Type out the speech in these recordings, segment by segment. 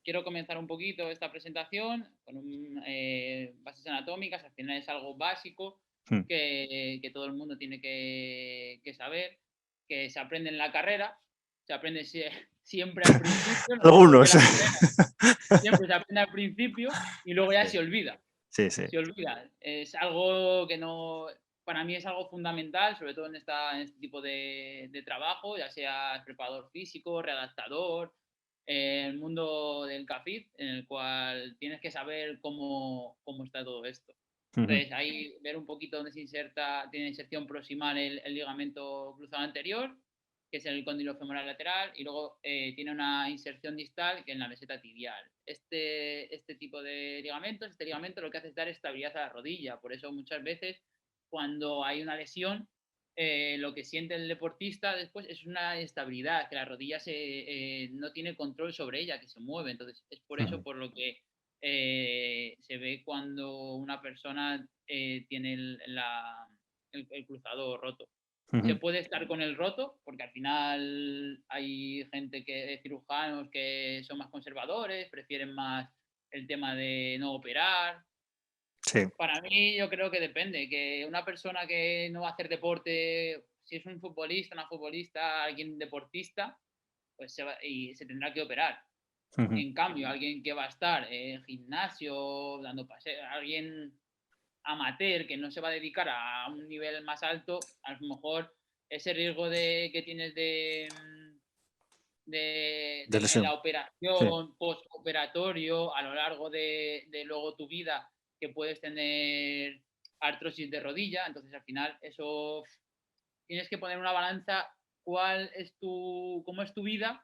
quiero comenzar un poquito esta presentación con bases anatómicas. Al final es algo básico Mm. que todo el mundo tiene que saber, que se aprende en la carrera, se aprende siempre al principio, no sé por qué Algunos. la carrera siempre se aprende al principio y luego ya Sí, se olvida. sí, sí. Se olvida. Es algo que no, para mí es algo fundamental, sobre todo en este tipo de trabajo, ya sea preparador físico, redactador, el mundo del CAFID, en el cual tienes que saber cómo está todo esto. Ujú. Entonces, ahí ver un poquito dónde se inserta, tiene inserción proximal el ligamento cruzado anterior, que es el cóndilo femoral lateral, y luego tiene una inserción distal que es en la meseta tibial. Este tipo de ligamentos, este ligamento lo que hace es dar estabilidad a la rodilla. Por eso muchas veces cuando hay una lesión, lo que siente el deportista después es una estabilidad, que la rodilla no tiene control sobre ella, que se mueve. Entonces es por eso Ujú. por lo que se ve cuando una persona tiene el cruzado roto. Se Ujú. puede estar con el roto, porque al final hay gente cirujanos que son más conservadores, prefieren más el tema de no operar. Sí. Para mí, yo creo que depende, que una persona que no va a hacer deporte, si es un futbolista, una futbolista, alguien deportista, pues se tendrá que operar. Ujú. En cambio, alguien que va a estar en gimnasio, dando paseos, alguien amateur que no se va a dedicar a un nivel más alto, a lo mejor ese riesgo que tienes De en lesión. la Sí. operación, postoperatorio, a lo largo de luego tu vida, que puedes tener artrosis de rodilla. Entonces, al final, eso tienes que poner una balanza, cómo es tu vida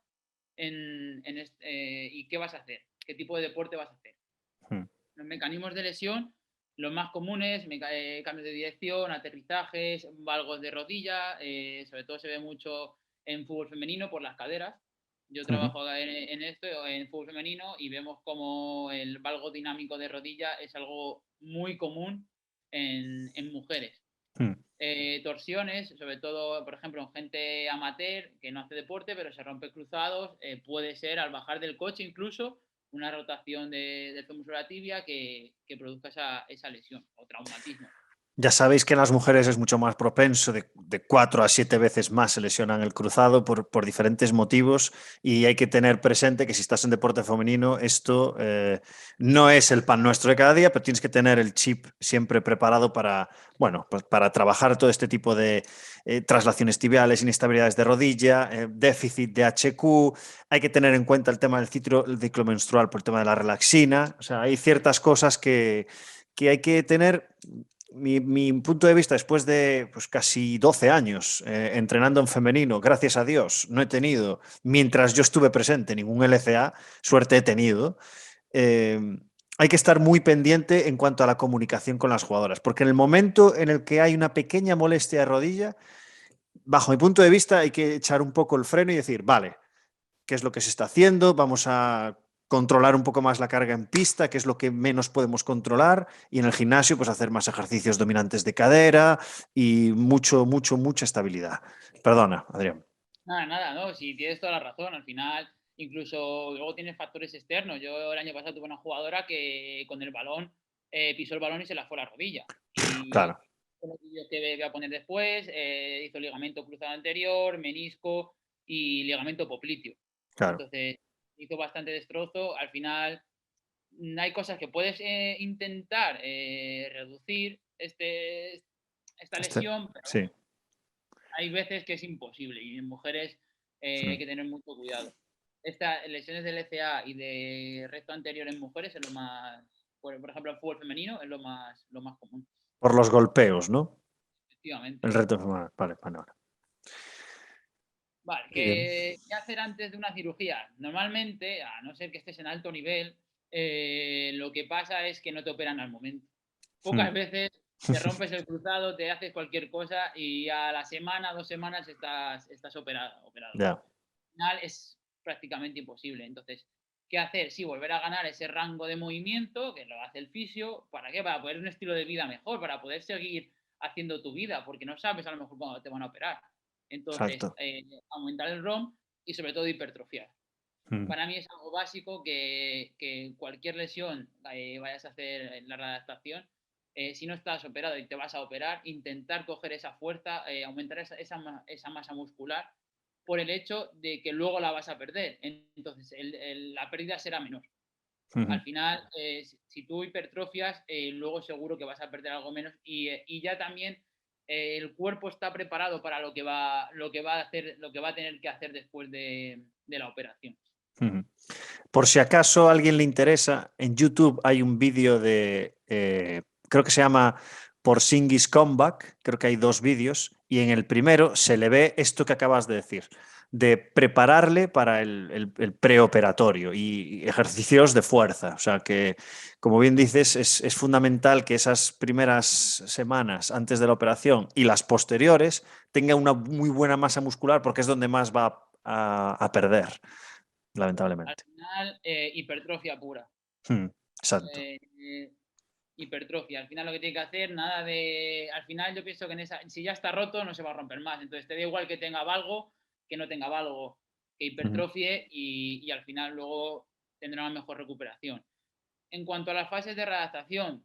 y qué vas a hacer, qué tipo de deporte vas a hacer. Mm. Los mecanismos de lesión, los más comunes, cambios de dirección, aterrizajes, valgos de rodilla, sobre todo se ve mucho en fútbol femenino por las caderas. Yo Ujú. trabajo en esto, en fútbol femenino, y vemos como el valgo dinámico de rodilla es algo muy común en mujeres. Mm. Torsiones, sobre todo, por ejemplo, en gente amateur que no hace deporte, pero se rompe cruzados, puede ser al bajar del coche incluso una rotación del fémur sobre la tibia que produzca esa lesión o traumatismo. Ya sabéis que en las mujeres es mucho más propenso, de 4 a 7 veces más se lesionan el cruzado por diferentes motivos y hay que tener presente que si estás en deporte femenino esto no es el pan nuestro de cada día, pero tienes que tener el chip siempre preparado para, bueno, pues para trabajar todo este tipo de traslaciones tibiales, inestabilidades de rodilla, déficit de HQ, hay que tener en cuenta el tema el ciclo menstrual por el tema de la relaxina, o sea, hay ciertas cosas que hay que tener. Mi punto de vista, después de pues, casi 12 años entrenando en femenino, gracias a Dios, no he tenido, mientras yo estuve presente, ningún LCA, suerte he tenido. eh, Hay que estar muy pendiente en cuanto a la comunicación con las jugadoras, porque en el momento en el que hay una pequeña molestia de rodilla, bajo mi punto de vista, hay que echar un poco el freno y decir, vale, qué es lo que se está haciendo, vamos a controlar un poco más la carga en pista, qué es lo que menos podemos controlar, y en el gimnasio pues hacer más ejercicios dominantes de cadera y mucha estabilidad. Perdona, Adrián. Nada, nada, no, si tienes toda la razón, al final incluso luego tienes factores externos. Yo el año pasado tuve una jugadora que con el balón pisó el balón y se la fue la rodilla. Y Claro, con los vídeos que voy a poner después, hizo ligamento cruzado anterior, menisco y ligamento popliteo. claro. Entonces hizo bastante destrozo. Al final hay cosas que puedes intentar reducir esta lesión, pero Sí. hay veces que es imposible y en mujeres hay Mm. que tener mucho cuidado. Estas lesiones del LCA y de recto anterior en mujeres es lo más, por ejemplo, en fútbol femenino es lo más común, Por los golpeos, ¿no? efectivamente. El reto femoral. Vale, vale, vale. Vale, Muy bien. ¿qué hacer antes de una cirugía? Normalmente, a no ser que estés en alto nivel, lo que pasa es que no te operan al momento. Mm. Pocas veces te rompes el cruzado, te haces cualquier cosa y a la semana, 2 semanas estás operado. Ya. Al final es prácticamente imposible. Entonces, ¿qué hacer? Sí, volver a ganar ese rango de movimiento, que lo hace el fisio. ¿Para qué? Para poder un estilo de vida mejor, para poder seguir haciendo tu vida, porque no sabes a lo mejor cuándo te van a operar. Entonces, Exacto. aumentar el ROM y sobre todo hipertrofiar. Para mí es algo básico que cualquier lesión vayas a hacer la readaptación, si no estás operado y te vas a operar, intentar coger esa fuerza, aumentar esa masa muscular por el hecho de que luego la vas a perder. Entonces, la pérdida será menor. Al final, si tú hipertrofias, luego seguro que vas a perder algo menos y ya también el cuerpo está preparado para lo que va a hacer, lo que va a tener que hacer después de la operación. Por si acaso a alguien le interesa, en YouTube hay un vídeo de, creo que se llama Porzingis Comeback, creo que hay 2 vídeos, y en el primero se le ve esto que acabas de decir, de prepararle para el preoperatorio y ejercicios de fuerza. O sea que, como bien dices, es fundamental que esas primeras semanas antes de la operación y las posteriores tenga una muy buena masa muscular porque es donde más va a perder, Al lamentablemente. final, hipertrofia pura. Exacto. Hipertrofia. Al final lo que tiene que hacer, nada de... Al final yo pienso que si ya está roto no se va a romper más. Entonces te da igual que tenga valgo, que no tenga valgo, que hipertrofie y al final luego tendrá una mejor recuperación. En cuanto a las fases de readaptación,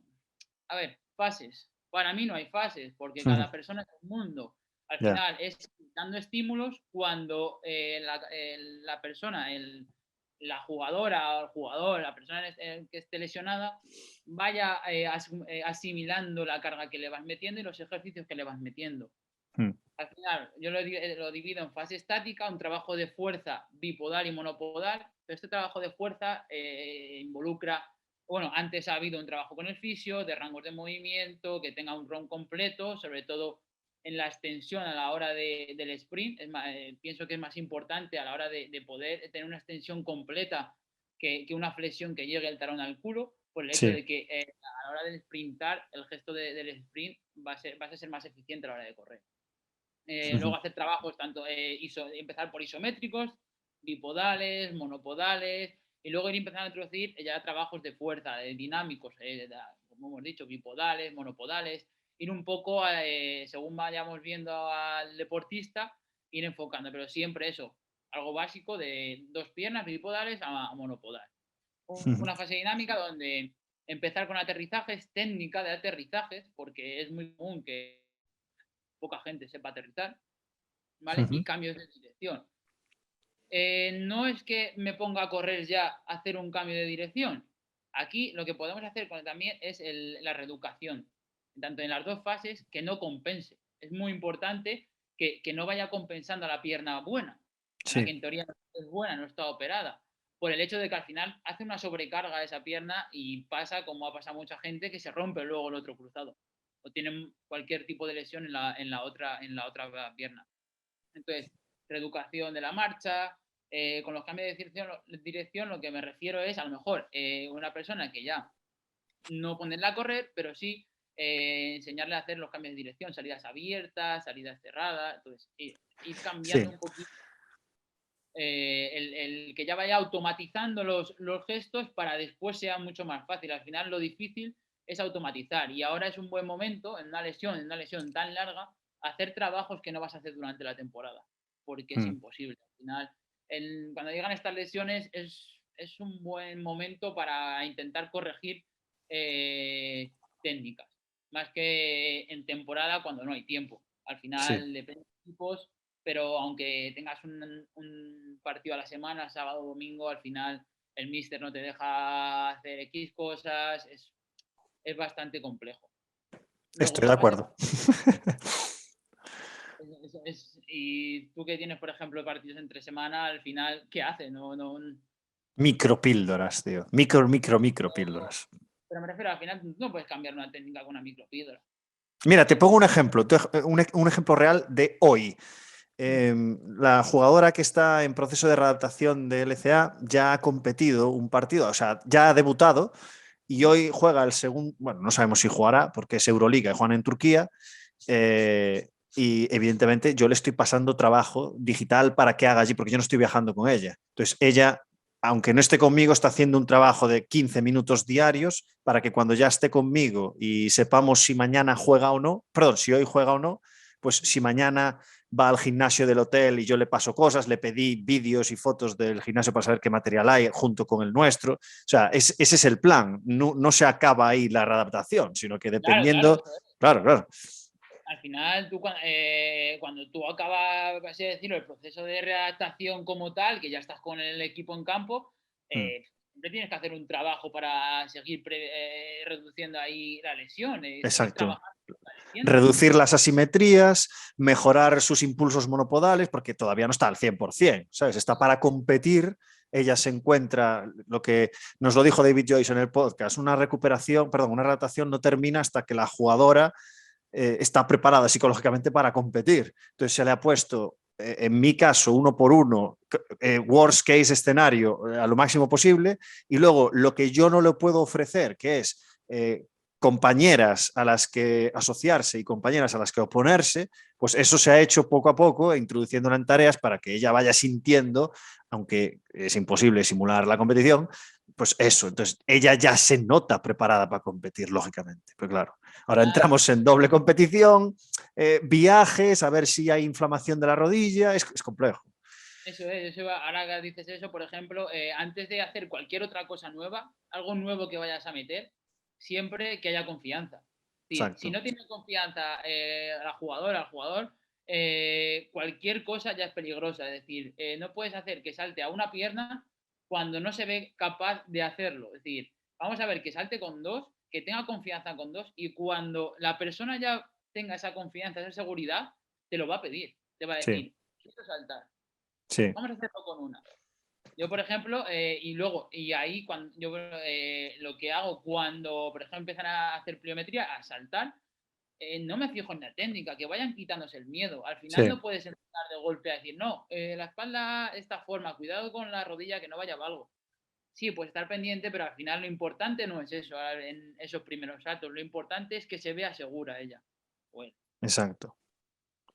a ver, fases. Para mí no hay fases, porque cada persona es un mundo. Al Yeah. final es dando estímulos cuando la persona, la jugadora o el jugador, la persona que esté lesionada, vaya asimilando la carga que le vas metiendo y los ejercicios que le vas metiendo. Al final, yo lo divido en fase estática, un trabajo de fuerza bipodal y monopodal, pero este trabajo de fuerza involucra, bueno, antes ha habido un trabajo con el fisio, de rangos de movimiento, que tenga un ROM completo, sobre todo en la extensión a la hora del sprint. Pienso que es más importante a la hora de poder tener una extensión completa que una flexión que llegue el talón al culo, por el hecho de que a la hora de sprintar, el gesto del sprint va a ser más eficiente a la hora de correr. Luego hacer trabajos tanto empezar por isométricos, bipodales, monopodales, y luego ir empezando a introducir ya trabajos de fuerza, dinámicos, como hemos dicho, bipodales, monopodales, ir un poco, según vayamos viendo al deportista, ir enfocando, pero siempre eso, algo básico de 2 piernas, bipodales a monopodal. Una fase dinámica donde empezar con aterrizajes, técnica de aterrizajes, porque es muy común que poca gente sepa aterrizar, ¿vale? Y cambios de dirección. No es que me ponga a correr ya a hacer un cambio de dirección. Aquí lo que podemos hacer también es la reeducación, tanto en las 2 fases, que no compense. Es muy importante que no vaya compensando a la pierna buena, la que en teoría no es buena, no está operada, por el hecho de que al final hace una sobrecarga a esa pierna y pasa, como ha pasado a mucha gente, que se rompe luego el otro cruzado o tienen cualquier tipo de lesión en la otra pierna. Entonces, reeducación de la marcha, con los cambios de dirección, lo que me refiero es a lo mejor una persona que ya no ponerla a correr, pero sí enseñarle a hacer los cambios de dirección, salidas abiertas, salidas cerradas, entonces ir cambiando un poquito, el que ya vaya automatizando los gestos para después sea mucho más fácil. Al final lo difícil es automatizar y ahora es un buen momento en una lesión tan larga, hacer trabajos que no vas a hacer durante la temporada, porque es imposible. Al final, cuando llegan estas lesiones es un buen momento para intentar corregir técnicas, más que en temporada cuando no hay tiempo. Al final depende de equipos, pero aunque tengas un partido a la semana, sábado o domingo, al final el míster no te deja hacer X cosas, es bastante complejo. Luego, estoy de acuerdo. Y tú que tienes, por ejemplo, partidos entre semana, al final, ¿qué haces? Micropíldoras, tío. Micropíldoras. Pero me refiero, al final no puedes cambiar una técnica con una micropíldora. Mira, te pongo un ejemplo, un ejemplo real de hoy. La jugadora que está en proceso de readaptación de LCA ya ha competido un partido, o sea, ya ha debutado y hoy juega el segundo, bueno, no sabemos si jugará porque es Euroliga y juegan en Turquía. Y evidentemente yo le estoy pasando trabajo digital para que haga allí, porque yo no estoy viajando con ella. Entonces ella, aunque no esté conmigo, está haciendo un trabajo de 15 minutos diarios para que cuando ya esté conmigo y sepamos si mañana juega o no, perdón, si hoy juega o no, pues si mañana va al gimnasio del hotel y yo le paso cosas, le pedí vídeos y fotos del gimnasio para saber qué material hay junto con el nuestro. O sea, ese es el plan. No se acaba ahí la readaptación, sino que dependiendo... Claro. Claro. Al final, cuando tú acabas, así decirlo, el proceso de readaptación como tal, que ya estás con el equipo en campo, siempre tienes que hacer un trabajo para seguir reduciendo ahí la lesión. Exacto. Reducir las asimetrías, mejorar sus impulsos monopodales, porque todavía no está al 100%, ¿sabes? Está para competir. Ella se encuentra, lo que nos lo dijo David Joyce en el podcast, una adaptación no termina hasta que la jugadora está preparada psicológicamente para competir. Entonces se le ha puesto, en mi caso, 1 por 1, worst case escenario a lo máximo posible, y luego lo que yo no le puedo ofrecer, que es compañeras a las que asociarse y compañeras a las que oponerse, pues eso se ha hecho poco a poco, introduciéndola en tareas para que ella vaya sintiendo, aunque es imposible simular la competición, pues eso. Entonces ella ya se nota preparada para competir, lógicamente. Pero claro, ahora entramos en doble competición, viajes, a ver si hay inflamación de la rodilla, es complejo. Eso es, ahora que dices eso, por ejemplo, antes de hacer cualquier otra cosa nueva, algo nuevo que vayas a meter, siempre que haya confianza. Si no tiene confianza la jugadora, el jugador, cualquier cosa ya es peligrosa. Es decir, no puedes hacer que salte a una pierna cuando no se ve capaz de hacerlo. Es decir, vamos a ver que salte con 2, que tenga confianza con 2, y cuando la persona ya tenga esa confianza, esa seguridad, te lo va a pedir. Te va a decir, quiero saltar. Sí. Vamos a hacerlo con una. Yo, por ejemplo, y ahí cuando yo lo que hago cuando, por ejemplo, empiezan a hacer pliometría, a saltar, no me fijo en la técnica, que vayan quitándose el miedo. Al final no puedes empezar de golpe a decir, no, la espalda esta forma, cuidado con la rodilla que no vaya a algo. Sí, pues estar pendiente, pero al final lo importante no es eso, en esos primeros saltos. Lo importante es que se vea segura ella. Bueno. Exacto.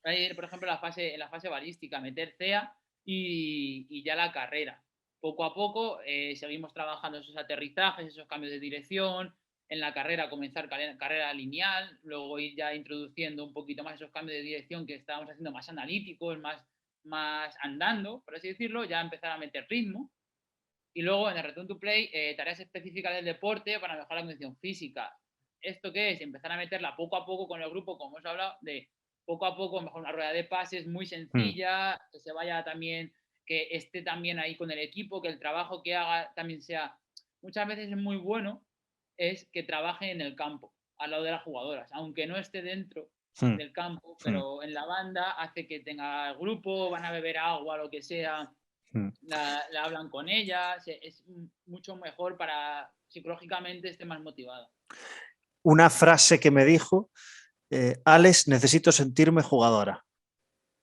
Por ejemplo, en la fase balística, meter CEA y ya la carrera. Poco a poco seguimos trabajando esos aterrizajes, esos cambios de dirección. En la carrera comenzar carrera lineal, luego ir ya introduciendo un poquito más esos cambios de dirección que estábamos haciendo más analíticos, más andando, por así decirlo, ya empezar a meter ritmo. Y luego en el Return to Play, tareas específicas del deporte para mejorar la condición física. ¿Esto qué es? Empezar a meterla poco a poco con el grupo, como hemos hablado, de poco a poco, mejor una rueda de pases muy sencilla, que se vaya también, que esté también ahí con el equipo, que el trabajo que haga también sea, muchas veces es muy bueno, es que trabaje en el campo, al lado de las jugadoras, aunque no esté dentro del campo, pero en la banda hace que tenga el grupo, van a beber agua, lo que sea, la hablan con ella, es mucho mejor para psicológicamente esté más motivada. Una frase que me dijo, Alex, necesito sentirme jugadora.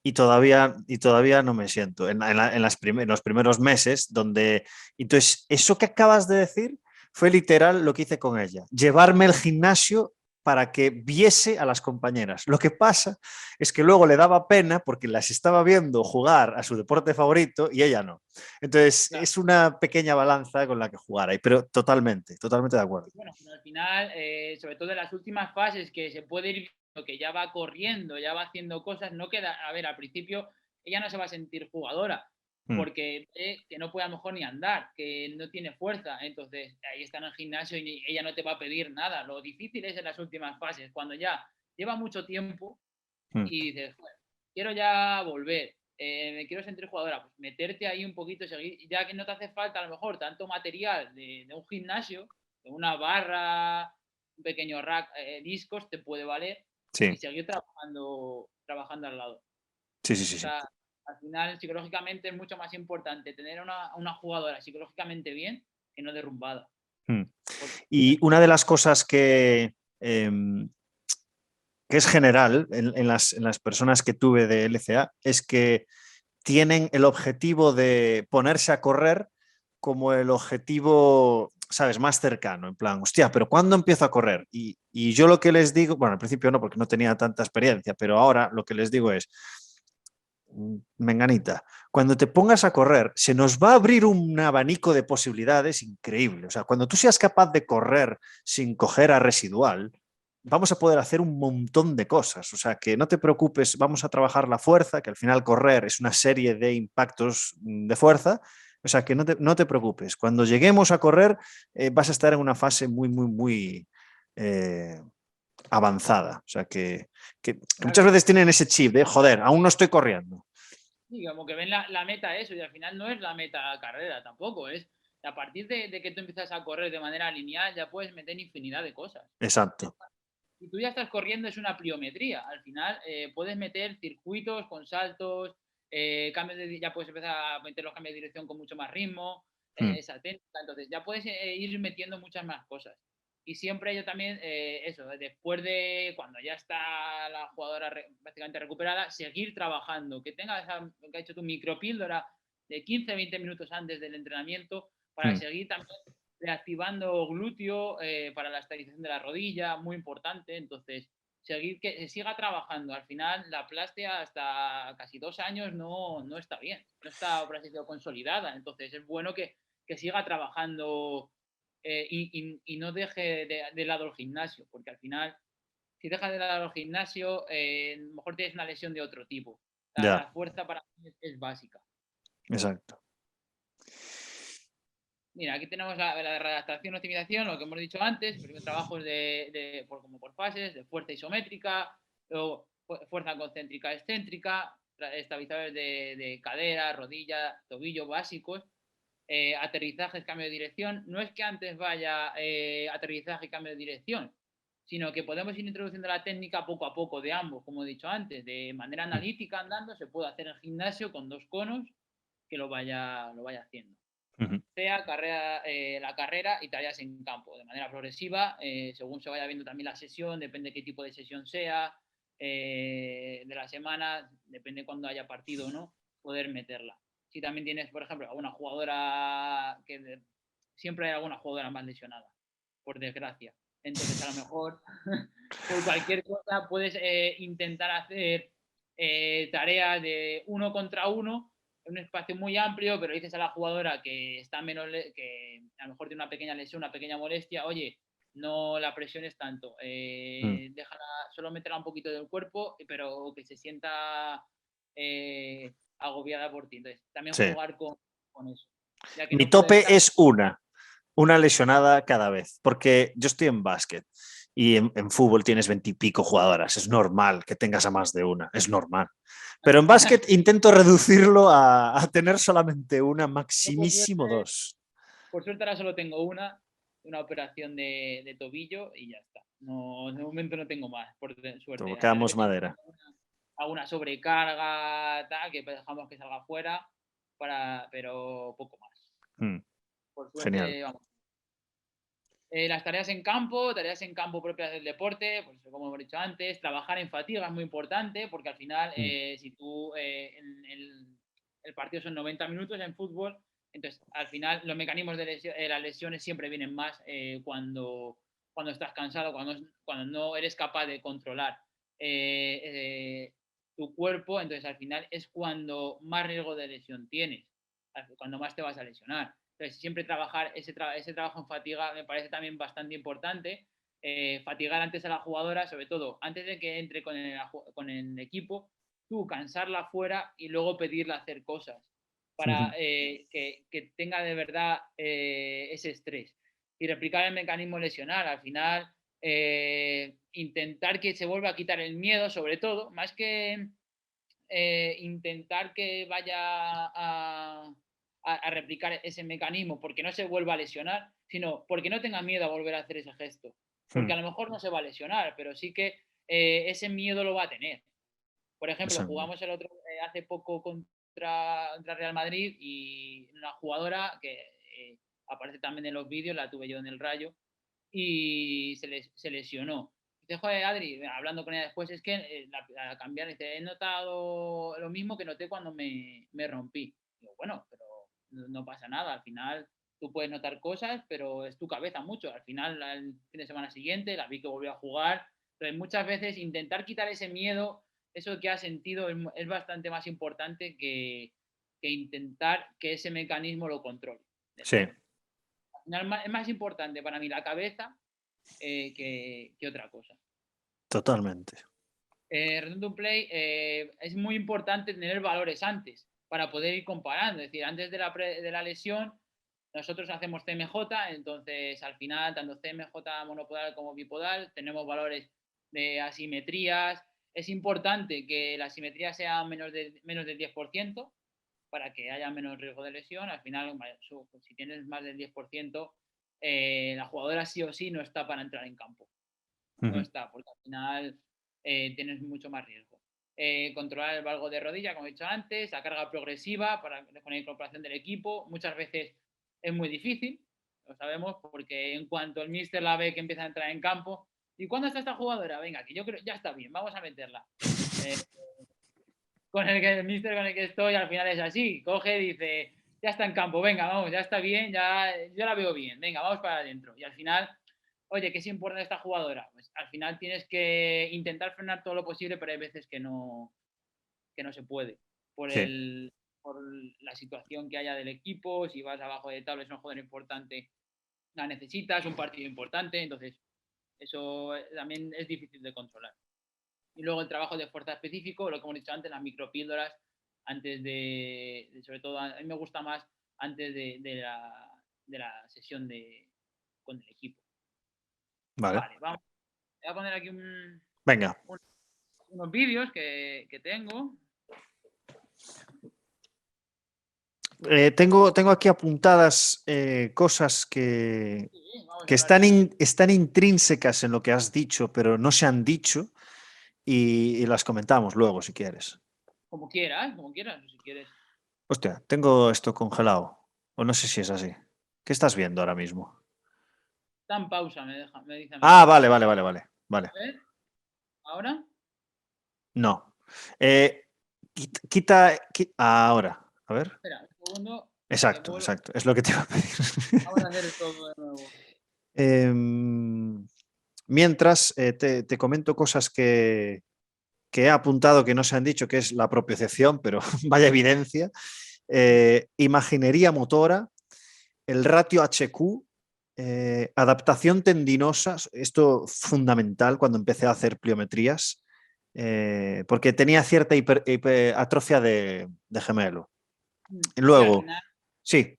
Y todavía no me siento. En los primeros meses, donde... Entonces, eso que acabas de decir fue literal lo que hice con ella. Llevarme al gimnasio para que viese a las compañeras. Lo que pasa es que luego le daba pena porque las estaba viendo jugar a su deporte favorito y ella no. Entonces, es una pequeña balanza con la que jugar ahí, pero totalmente de acuerdo. Bueno, al final, sobre todo en las últimas fases que se puede ir viendo que ya va corriendo, ya va haciendo cosas, no queda, a ver, al principio ella no se va a sentir jugadora porque ve que no puede a lo mejor ni andar, que no tiene fuerza, entonces ahí está en el gimnasio y ella no te va a pedir nada. Lo difícil es en las últimas fases, cuando ya lleva mucho tiempo y dices, bueno, quiero ya volver, me quiero sentir jugadora, pues meterte ahí un poquito, seguir, ya que no te hace falta a lo mejor tanto material de un gimnasio, de una barra, un pequeño rack, discos, te puede valer y seguir trabajando al lado. Sí. O sea, al final, psicológicamente es mucho más importante tener una jugadora psicológicamente bien que no derrumbada. Y una de las cosas que es general en las personas que tuve de LCA es que tienen el objetivo de ponerse a correr como el objetivo, ¿sabes?, más cercano, en plan, hostia, pero ¿cuándo empiezo a correr? Y yo lo que les digo, bueno, al principio no, porque no tenía tanta experiencia, pero ahora lo que les digo es, menganita, cuando te pongas a correr, se nos va a abrir un abanico de posibilidades increíble. O sea, cuando tú seas capaz de correr sin coger a residual, vamos a poder hacer un montón de cosas. O sea, que no te preocupes, vamos a trabajar la fuerza, que al final correr es una serie de impactos de fuerza. O sea, que no te preocupes. Cuando lleguemos a correr, vas a estar en una fase muy avanzada. O sea, que muchas Claro. veces tienen ese chip de, joder, aún no estoy corriendo. Sí, como que ven la meta eso y al final no es la meta carrera tampoco, es a partir de que tú empiezas a correr de manera lineal ya puedes meter infinidad de cosas. Exacto. Si tú ya estás corriendo es una pliometría, al final puedes meter circuitos con saltos, ya puedes empezar a meter los cambios de dirección con mucho más ritmo, esa técnica, entonces ya puedes ir metiendo muchas más cosas. Y siempre yo también, eso, después de cuando ya está la jugadora básicamente recuperada, seguir trabajando, que tenga esa, que ha hecho tu micropíldora de 15-20 minutos antes del entrenamiento para seguir también reactivando glúteo para la estabilización de la rodilla, muy importante. Entonces, seguir que se siga trabajando. Al final, la plástica hasta casi 2 años no está bien, no está, por así decirlo, consolidada. Entonces, es bueno que siga trabajando y no deje de lado el gimnasio, porque al final, si dejas de lado el gimnasio, a lo mejor tienes una lesión de otro tipo. Ya, La fuerza para mí es básica. exacto. Mira, aquí tenemos la redactación y optimización, lo que hemos dicho antes, primero trabajos como por fases, de fuerza isométrica, luego fuerza concéntrica excéntrica, estabilizadores de cadera, rodilla, tobillo básicos, aterrizajes, cambio de dirección. No es que antes vaya aterrizaje y cambio de dirección, sino que podemos ir introduciendo la técnica poco a poco de ambos, como he dicho antes, de manera analítica andando, se puede hacer en gimnasio con 2 conos que lo vaya haciendo. Sea la carrera y tareas en campo, de manera progresiva, según se vaya viendo también la sesión, depende qué tipo de sesión sea, de la semana, depende cuando haya partido o no, poder meterla. Si también tienes, por ejemplo, alguna jugadora siempre hay alguna jugadora más lesionada, por desgracia. Entonces, a lo mejor, por cualquier cosa, puedes intentar hacer tareas de 1 contra 1 un espacio muy amplio, pero dices a la jugadora que está menos, que a lo mejor tiene una pequeña lesión, una pequeña molestia, oye, no la presiones tanto, déjala, solo meterla un poquito del cuerpo, pero que se sienta agobiada por ti. Entonces, también Sí. jugar con eso. Ya que Mi no puede tope estar. es una lesionada cada vez, porque yo estoy en básquet y en fútbol tienes 20 y pico jugadoras, es normal que tengas a más de una, es normal. Pero en básquet intento reducirlo a tener solamente una, Yo, por maximísimo suerte, 2. ahora solo tengo una operación de tobillo y ya está. No, de momento no tengo más, por suerte. De Tocamos vez en madera. cuando alguna sobrecarga, tal, que dejamos que salga fuera, pero poco más. Por Genial. suerte, vamos. Las tareas en campo propias del deporte, pues como hemos dicho antes, trabajar en fatiga es muy importante, porque al final, si tú, el partido son 90 minutos en fútbol, entonces al final los mecanismos de las lesiones siempre vienen más cuando estás cansado, cuando no eres capaz de controlar eh, eh, tu cuerpo, entonces al final es cuando más riesgo de lesión tienes, cuando más te vas a lesionar. Entonces, siempre trabajar ese trabajo en fatiga me parece también bastante importante. Fatigar antes a la jugadora, sobre todo antes de que entre con el equipo, tú cansarla fuera y luego pedirle hacer cosas para que tenga de verdad ese estrés. Y replicar el mecanismo lesional. Al final, intentar que se vuelva a quitar el miedo, sobre todo, más que intentar que vaya a replicar ese mecanismo porque no se vuelva a lesionar, sino porque no tenga miedo a volver a hacer ese gesto. Porque a lo mejor no se va a lesionar, pero sí que ese miedo lo va a tener. Por ejemplo, jugamos hace poco contra Real Madrid y una jugadora que aparece también en los vídeos, la tuve yo en el Rayo, y se lesionó. Dice, joder, Adri, hablando con ella después, es que al cambiar, dice, he notado lo mismo que noté cuando me rompí. Digo, bueno, pero no pasa nada, al final tú puedes notar cosas, pero es tu cabeza mucho. Al final, el fin de semana siguiente, la vi que volvió a jugar. Entonces, muchas veces intentar quitar ese miedo, eso que has sentido, es bastante más importante que intentar que ese mecanismo lo controle. Sí. Al final, es más importante para mí la cabeza que otra cosa. Totalmente. Return to play es muy importante tener valores antes para poder ir comparando. Es decir, antes de la lesión, nosotros hacemos CMJ, entonces al final, tanto CMJ monopodal como bipodal, tenemos valores de asimetrías. Es importante que la asimetría sea menos del 10% para que haya menos riesgo de lesión. Al final, si tienes más del 10%, la jugadora sí o sí no está para entrar en campo. No está, porque al final tienes mucho más riesgo. Controlar el valgo de rodilla, como he dicho antes, la carga progresiva con la incorporación del equipo. Muchas veces es muy difícil, lo sabemos, porque en cuanto el míster la ve que empieza a entrar en campo, ¿y cuándo está esta jugadora? Venga, que yo creo ya está bien, vamos a meterla. El míster con el que estoy al final es así, coge, dice, ya está en campo, venga, vamos, ya está bien, ya yo la veo bien, venga, vamos para adentro. Y al final, oye, ¿qué es importante esta jugadora? Pues al final tienes que intentar frenar todo lo posible, pero hay veces que no se puede. Por, Sí. por la situación que haya del equipo, si vas abajo de tabla es un jugador importante, la necesitas, un partido importante, entonces eso también es difícil de controlar. Y luego el trabajo de fuerza específico, lo que hemos dicho antes, las micropíldoras, antes sobre todo, a mí me gusta más antes de la sesión con el equipo. Vale, vamos. Voy a poner aquí venga. Unos vídeos que tengo. Tengo aquí apuntadas cosas que están intrínsecas en lo que has dicho, pero no se han dicho y las comentamos luego si quieres. Como quieras, si quieres. Hostia, tengo esto congelado. O no sé si es así. ¿Qué estás viendo ahora mismo? Está en pausa, me dice a mí. Ah, vale. A ver, ¿ahora? No. Quita, ahora. A ver. Espera, un segundo. Exacto. Es lo que te iba a pedir. Vamos a hacer todo de nuevo. Mientras te comento cosas que he apuntado que no se han dicho, que es la propiocepción, pero vaya evidencia. Imaginería motora, el ratio HQ, adaptación tendinosa, esto fundamental cuando empecé a hacer pliometrías, porque tenía cierta atrofia de gemelo. Y luego, sí.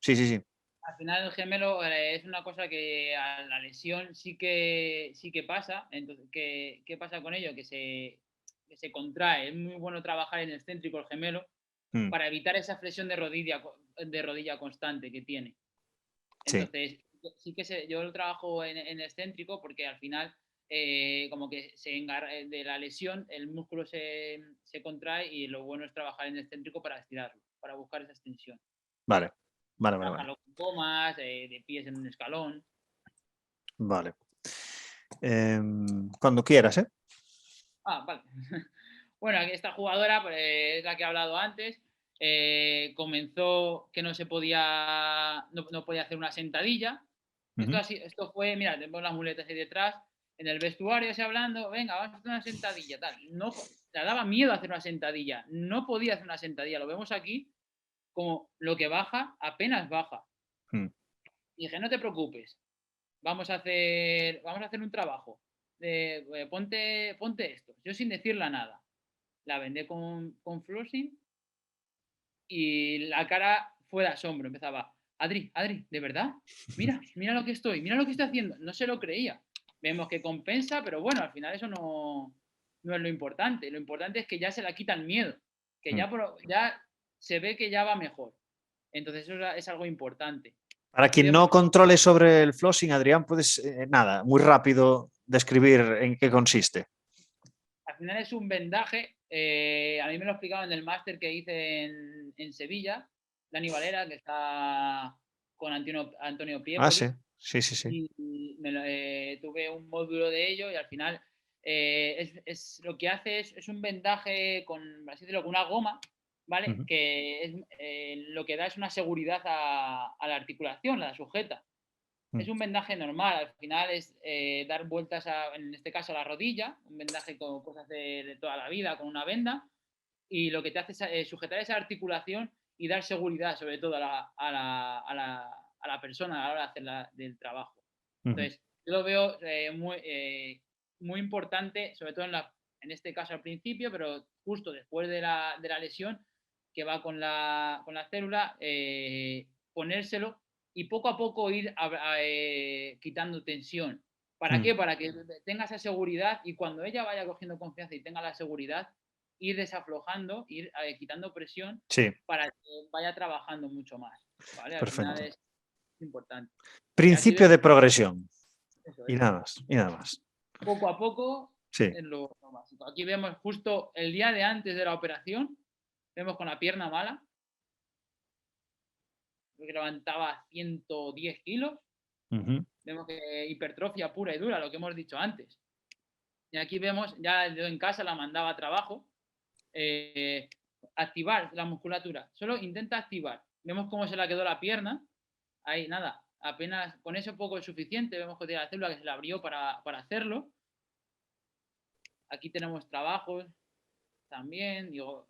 Al final el gemelo es una cosa que a la lesión sí que pasa. Entonces, ¿qué pasa con ello? Que se contrae. Es muy bueno trabajar en excéntrico el gemelo para evitar esa flexión de rodilla constante que tiene. Entonces, sí que yo lo trabajo en excéntrico porque al final como que de la lesión el músculo se contrae y lo bueno es trabajar en excéntrico para estirarlo, para buscar esa extensión. Vale. Trabajarlo con comas, de pies en un escalón. Vale. Cuando quieras, ¿eh? Vale. Bueno, esta jugadora es la que he hablado antes. Comenzó que no podía hacer una sentadilla. Esto fue, mira, tenemos las muletas ahí detrás, en el vestuario así hablando, venga, vamos a hacer una sentadilla, tal. No, le daba miedo hacer una sentadilla, no podía hacer una sentadilla, lo vemos aquí, como lo que baja, apenas baja. Y dije, no te preocupes, vamos a hacer un trabajo, ponte esto, yo sin decirle nada. La vendé con flossing y la cara fue de asombro, empezaba, Adri, ¿de verdad? Mira lo que estoy haciendo. No se lo creía. Vemos que compensa, pero bueno, al final eso no es lo importante. Lo importante es que ya se la quita el miedo, que ya se ve que ya va mejor. Entonces eso es algo importante. Para quien no controle sobre el flossing, Adrián, puedes, muy rápido describir en qué consiste. Al final es un vendaje. A mí me lo explicaban en el máster que hice en Sevilla, Dani Valera, que está con Antonio Priepoli. Sí. Y tuve un módulo de ello y al final lo que hace es un vendaje con, así decirlo, con una goma, ¿vale? Que lo que da es una seguridad a la articulación, la sujeta. Es un vendaje normal, al final es dar vueltas, en este caso, a la rodilla, un vendaje como puedes hacer de toda la vida con una venda, y lo que te hace es sujetar esa articulación y dar seguridad, sobre todo a la persona a la hora de hacer del trabajo. Entonces, yo lo veo muy importante, sobre todo en este caso al principio, pero justo después de la lesión, que va con la célula, ponérselo y poco a poco ir quitando tensión. ¿Para qué? Para que tenga esa seguridad y cuando ella vaya cogiendo confianza y tenga la seguridad, ir desaflojando, ir quitando presión Sí, para que vaya trabajando mucho más. ¿Vale? Al final perfecto. es importante. Y aquí Principio vemos de progresión. eso Y es, nada más, y nada más. poco a poco Sí. es lo básico. Aquí vemos justo el día de antes de la operación, vemos con la pierna mala, que levantaba 110 kilos, Ujú. vemos que hipertrofia pura y dura, lo que hemos dicho antes. Y aquí vemos, ya yo en casa la mandaba a trabajo, activar la musculatura, solo intenta activar. Vemos cómo se la quedó la pierna, ahí nada, apenas con eso poco es suficiente, vemos que tiene la célula que se la abrió para hacerlo. Aquí tenemos trabajos también, digo,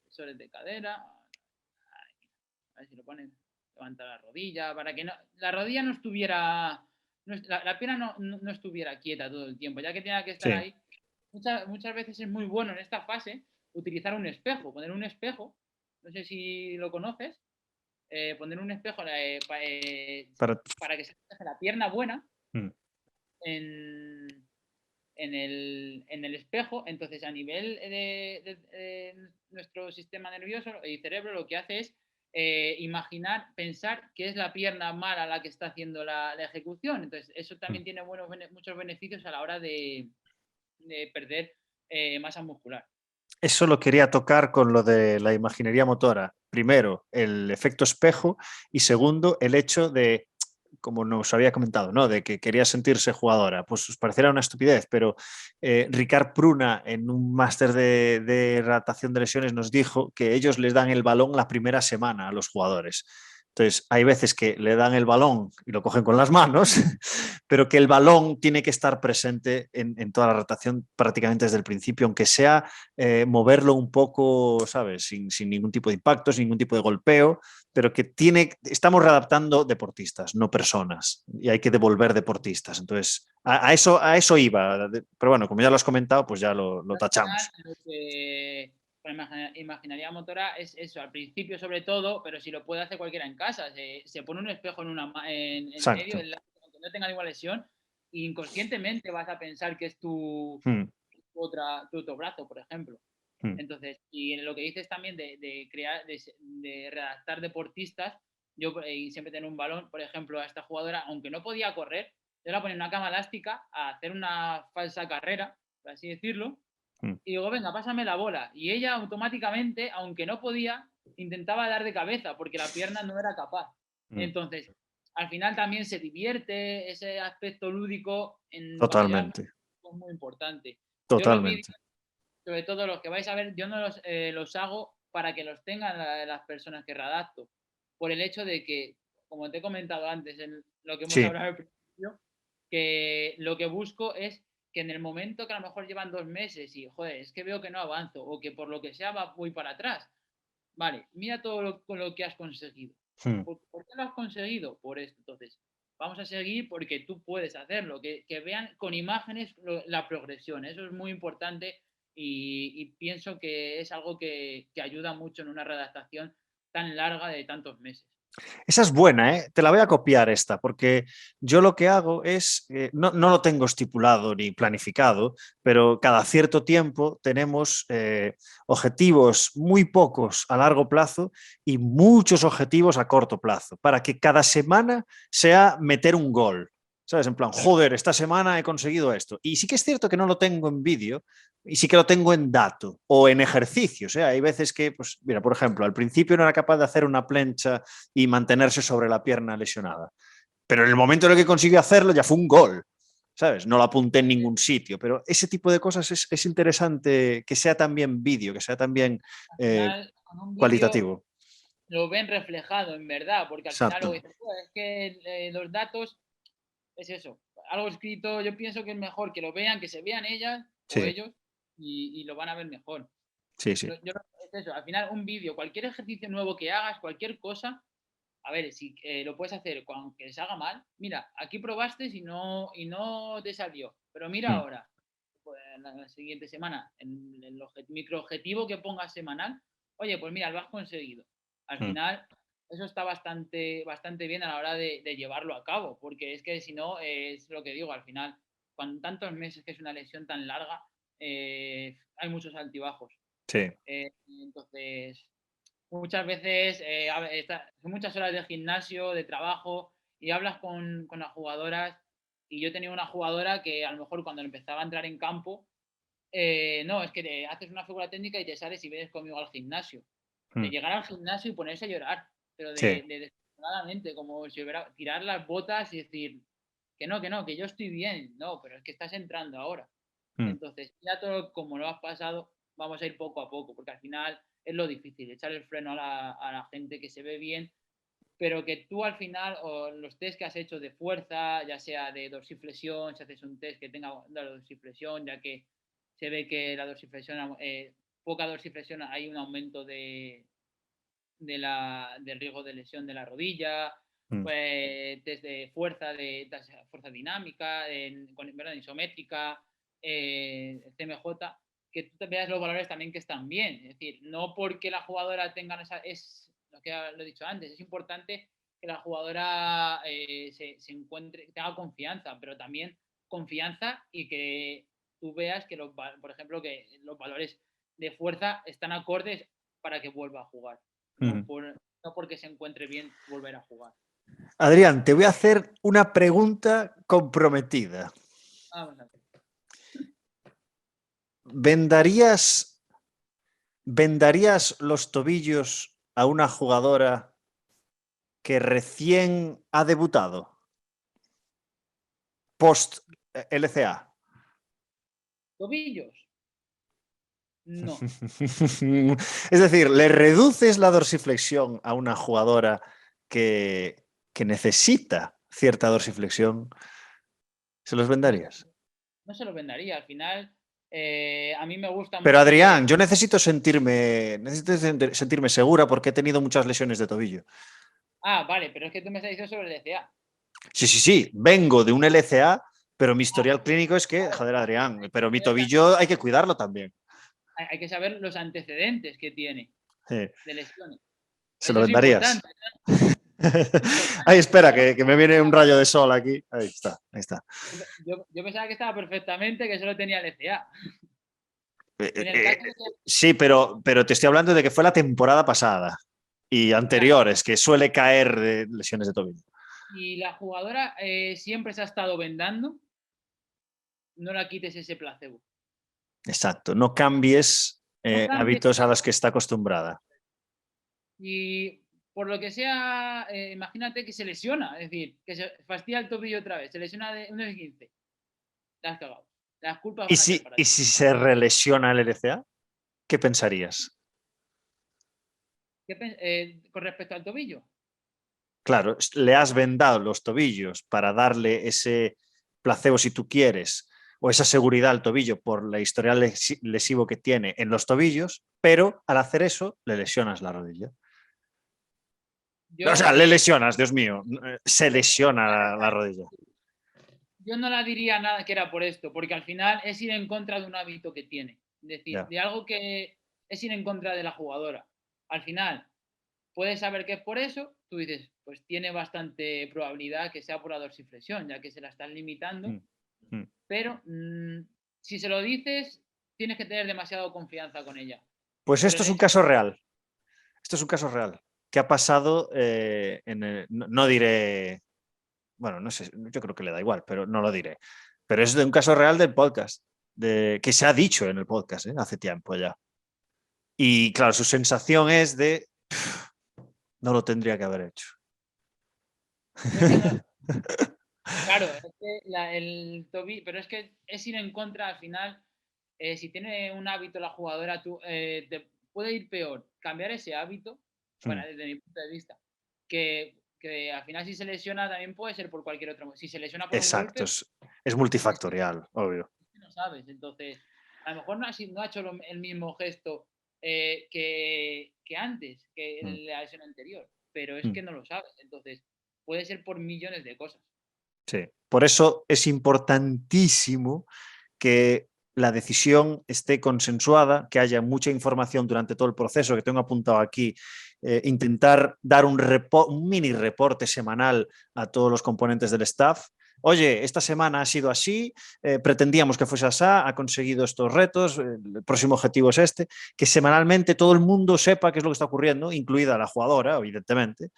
flexores de cadera, a ver si lo ponen, levanta la rodilla, para que no, la rodilla no estuviera, la pierna no estuviera quieta todo el tiempo, ya que tenga que estar Sí. ahí. Muchas veces es muy bueno en esta fase utilizar un espejo, poner un espejo, no sé si lo conoces, poner un espejo Para... para que se deje la pierna buena Mm. en, en el espejo, entonces a nivel de nuestro sistema nervioso y cerebro lo que hace es imaginar, pensar que es la pierna mala la que está haciendo la ejecución. Entonces eso Mm. también tiene muchos beneficios a la hora de perder masa muscular. Eso lo quería tocar con lo de la imaginería motora. Primero, el efecto espejo y segundo, el hecho de, como nos había comentado, ¿no? De que quería sentirse jugadora. Pues os parecerá una estupidez, pero Ricard Pruna en un máster de adaptación de lesiones nos dijo que ellos les dan el balón la primera semana a los jugadores. Entonces, hay veces que le dan el balón y lo cogen con las manos, pero que el balón tiene que estar presente en toda la rotación prácticamente desde el principio, aunque sea moverlo un poco, ¿sabes? Sin ningún tipo de impacto, sin ningún tipo de golpeo, pero que estamos readaptando deportistas, no personas, y hay que devolver deportistas. Entonces, a eso iba, pero bueno, como ya lo has comentado, pues ya lo Al final, tachamos. lo que con imaginaría motora es eso, al principio sobre todo, pero si lo puede hacer cualquiera en casa, se pone un espejo en medio, Exacto. aunque no tenga ninguna lesión, e inconscientemente vas a pensar que es Mm, tu otro brazo, por ejemplo. mm. Entonces, y en lo que dices también de crear, de redactar deportistas, yo siempre tengo un balón, por ejemplo, a esta jugadora, aunque no podía correr, yo la ponía en una cama elástica a hacer una falsa carrera, por así decirlo, Mm. y digo, venga, pásame la bola. Y ella automáticamente, aunque no podía, intentaba dar de cabeza porque la pierna no era capaz. Mm. Entonces, al final también se divierte, ese aspecto lúdico cuando llevas Totalmente, es muy importante. Yo los vídeos, totalmente. sobre todo los que vais a ver, yo no los hago para que los tengan las personas que redacto. Por el hecho de que, como te he comentado antes, en lo que hemos Sí, hablado al principio, que lo que busco es que en el momento que a lo mejor llevan 2 meses y, joder, es que veo que no avanzo o que por lo que sea voy para atrás. Vale, mira todo con lo que has conseguido. mm. ¿Por qué lo has conseguido? Por esto. Entonces, vamos a seguir porque tú puedes hacerlo, que vean con imágenes la progresión. Eso es muy importante y pienso que es algo que ayuda mucho en una redactación tan larga de tantos meses. Esa es buena, ¿eh? Te la voy a copiar esta, porque yo lo que hago es, no lo tengo estipulado ni planificado, pero cada cierto tiempo tenemos objetivos muy pocos a largo plazo y muchos objetivos a corto plazo, para que cada semana sea meter un gol. ¿Sabes? En plan, joder, esta semana he conseguido esto. Y sí que es cierto que no lo tengo en vídeo, y sí que lo tengo en dato o en ejercicios. Hay veces que, pues, mira, por ejemplo, al principio no era capaz de hacer una plancha y mantenerse sobre la pierna lesionada. Pero en el momento en el que consiguió hacerlo ya fue un gol, ¿sabes? No lo apunté en ningún sitio, pero ese tipo de cosas es interesante que sea también vídeo, que sea también Al final, con un vídeo cualitativo. lo ven reflejado en verdad, porque al final luego Exacto. dicen, es que los datos es eso, algo escrito, yo pienso que es mejor que lo vean, que se vean ellas o Sí, ellos y lo van a ver mejor. sí, sí. Es eso, al final un vídeo, cualquier ejercicio nuevo que hagas, cualquier cosa, a ver, si lo puedes hacer aunque se haga mal, mira, aquí probaste y no te salió, pero mira Mm, ahora, pues, la siguiente semana, en el micro objetivo que pongas semanal, oye, pues mira, lo has conseguido. Al mm. final, eso está bastante bien a la hora de llevarlo a cabo, porque es que si no, es lo que digo, al final, con tantos meses que es una lesión tan larga, hay muchos altibajos. Sí. Entonces, muchas veces son muchas horas de gimnasio, de trabajo, y hablas con las jugadoras. Y yo tenía una jugadora que a lo mejor cuando empezaba a entrar en campo, no, es que te haces una figura técnica y te sales y vienes conmigo al gimnasio. De Mm, llegar al gimnasio y ponerse a llorar, pero sí. desesperadamente, como si hubiera tirar las botas y decir que no, que yo estoy bien. No, pero es que estás entrando ahora. Mm, Entonces, ya todo como lo has pasado, vamos a ir poco a poco, porque al final es lo difícil, echar el freno a la gente que se ve bien, pero que tú al final, o los test que has hecho de fuerza, ya sea de dorsiflexión, si haces un test que tenga la dorsiflexión, ya que se ve que la dorsiflexión, poca dorsiflexión, hay un aumento del riesgo de lesión de la rodilla, mm. pues test de fuerza, fuerza dinámica, perdón, isométrica, CMJ, que tú te veas los valores también que están bien. Es decir, no porque la jugadora tenga es lo que lo he dicho antes, es importante que la jugadora se encuentre, tenga confianza, pero también confianza y que tú veas que, por ejemplo, que los valores de fuerza están acordes para que vuelva a jugar. No, Ujú. no porque se encuentre bien volver a jugar. Adrián, te voy a hacer una pregunta comprometida. Vamos a ver. ¿Vendarías, vendarías los tobillos a una jugadora que recién ha debutado post LCA? ¿Tobillos? No. Es decir, ¿le reduces la dorsiflexión a una jugadora que necesita cierta dorsiflexión? ¿Se los No, vendarías? no se lo vendería. Al final, a mí me gusta Pero mucho Adrián, yo necesito sentirme segura porque he tenido muchas lesiones de tobillo. Ah, vale, pero es que tú me estás diciendo sobre el DCA. Sí, sí, sí, vengo de un LCA, pero mi Ah, historial clínico es que, vale. joder, Adrián, pero mi Entonces, tobillo hay que cuidarlo también. hay que saber los antecedentes que tiene Sí, de lesiones. ¿se lo Eso es vendarías? importante, ¿no? Es Ay, importante. espera, No, que me viene un rayo de sol aquí. Ahí está, ahí está. yo pensaba que estaba perfectamente, que solo tenía el DCA. Eh, En eh, el eh, caso de que sí, pero te estoy hablando de que fue la temporada pasada y ya, anteriores, que suele caer de lesiones de tobillo. y la jugadora siempre se ha estado vendando, no la quites ese placebo. Exacto, no cambies No cambies hábitos a los eso. que está acostumbrada. Y por lo que sea, imagínate que se lesiona, es decir, que se fastidia el tobillo otra vez, se lesiona de un esguince, la has cagado. Las culpas ¿Y van a ser si, para y ti. si se relesiona el LCA? ¿Qué pensarías? Con respecto al tobillo, Claro, le has vendado los tobillos para darle ese placebo, si tú quieres, o esa seguridad al tobillo por la historial lesivo que tiene en los tobillos, pero al hacer eso le lesionas la rodilla. O yo, sea, le lesionas, Dios mío, se lesiona la rodilla. yo no la diría nada que era por esto, porque al final es ir en contra de un hábito que tiene. Es decir, Ya. de algo que es ir en contra de la jugadora. Al final, puedes saber que es por eso, tú dices, pues tiene bastante probabilidad que sea por la dorsiflexión, ya que se la están limitando, Mm, mm. pero si se lo dices, tienes que tener demasiada confianza con ella. Pues Por esto el es un hecho, caso real. Esto es un caso real. Que ha pasado no diré. Bueno, no sé, yo creo que le da igual, pero no lo diré. Pero es de un caso real del podcast, que se ha dicho en el podcast hace tiempo ya. Y claro, su sensación es de no lo tendría que haber hecho. yo es que no, claro, es que el tobillo, pero es que es ir en contra al final. Si tiene un hábito la jugadora, te puede ir peor cambiar ese hábito, bueno, desde mi punto de vista, que al final si se lesiona también puede ser por cualquier otro. Si se lesiona por un Exacto, golpe, es es que multifactorial, obvio. no sabes. Entonces, a lo mejor no ha hecho el mismo gesto que antes, que Mm. en la lesión anterior. pero es que no lo sabes. Entonces, puede ser por millones de cosas. Sí, por eso es importantísimo que la decisión esté consensuada, que haya mucha información durante todo el proceso, que tengo apuntado aquí, intentar dar un mini reporte semanal a todos los componentes del staff. Oye, esta semana ha sido así, pretendíamos que fuese así, ha conseguido estos retos, el próximo objetivo es este, que semanalmente todo el mundo sepa qué es lo que está ocurriendo, incluida la jugadora, evidentemente,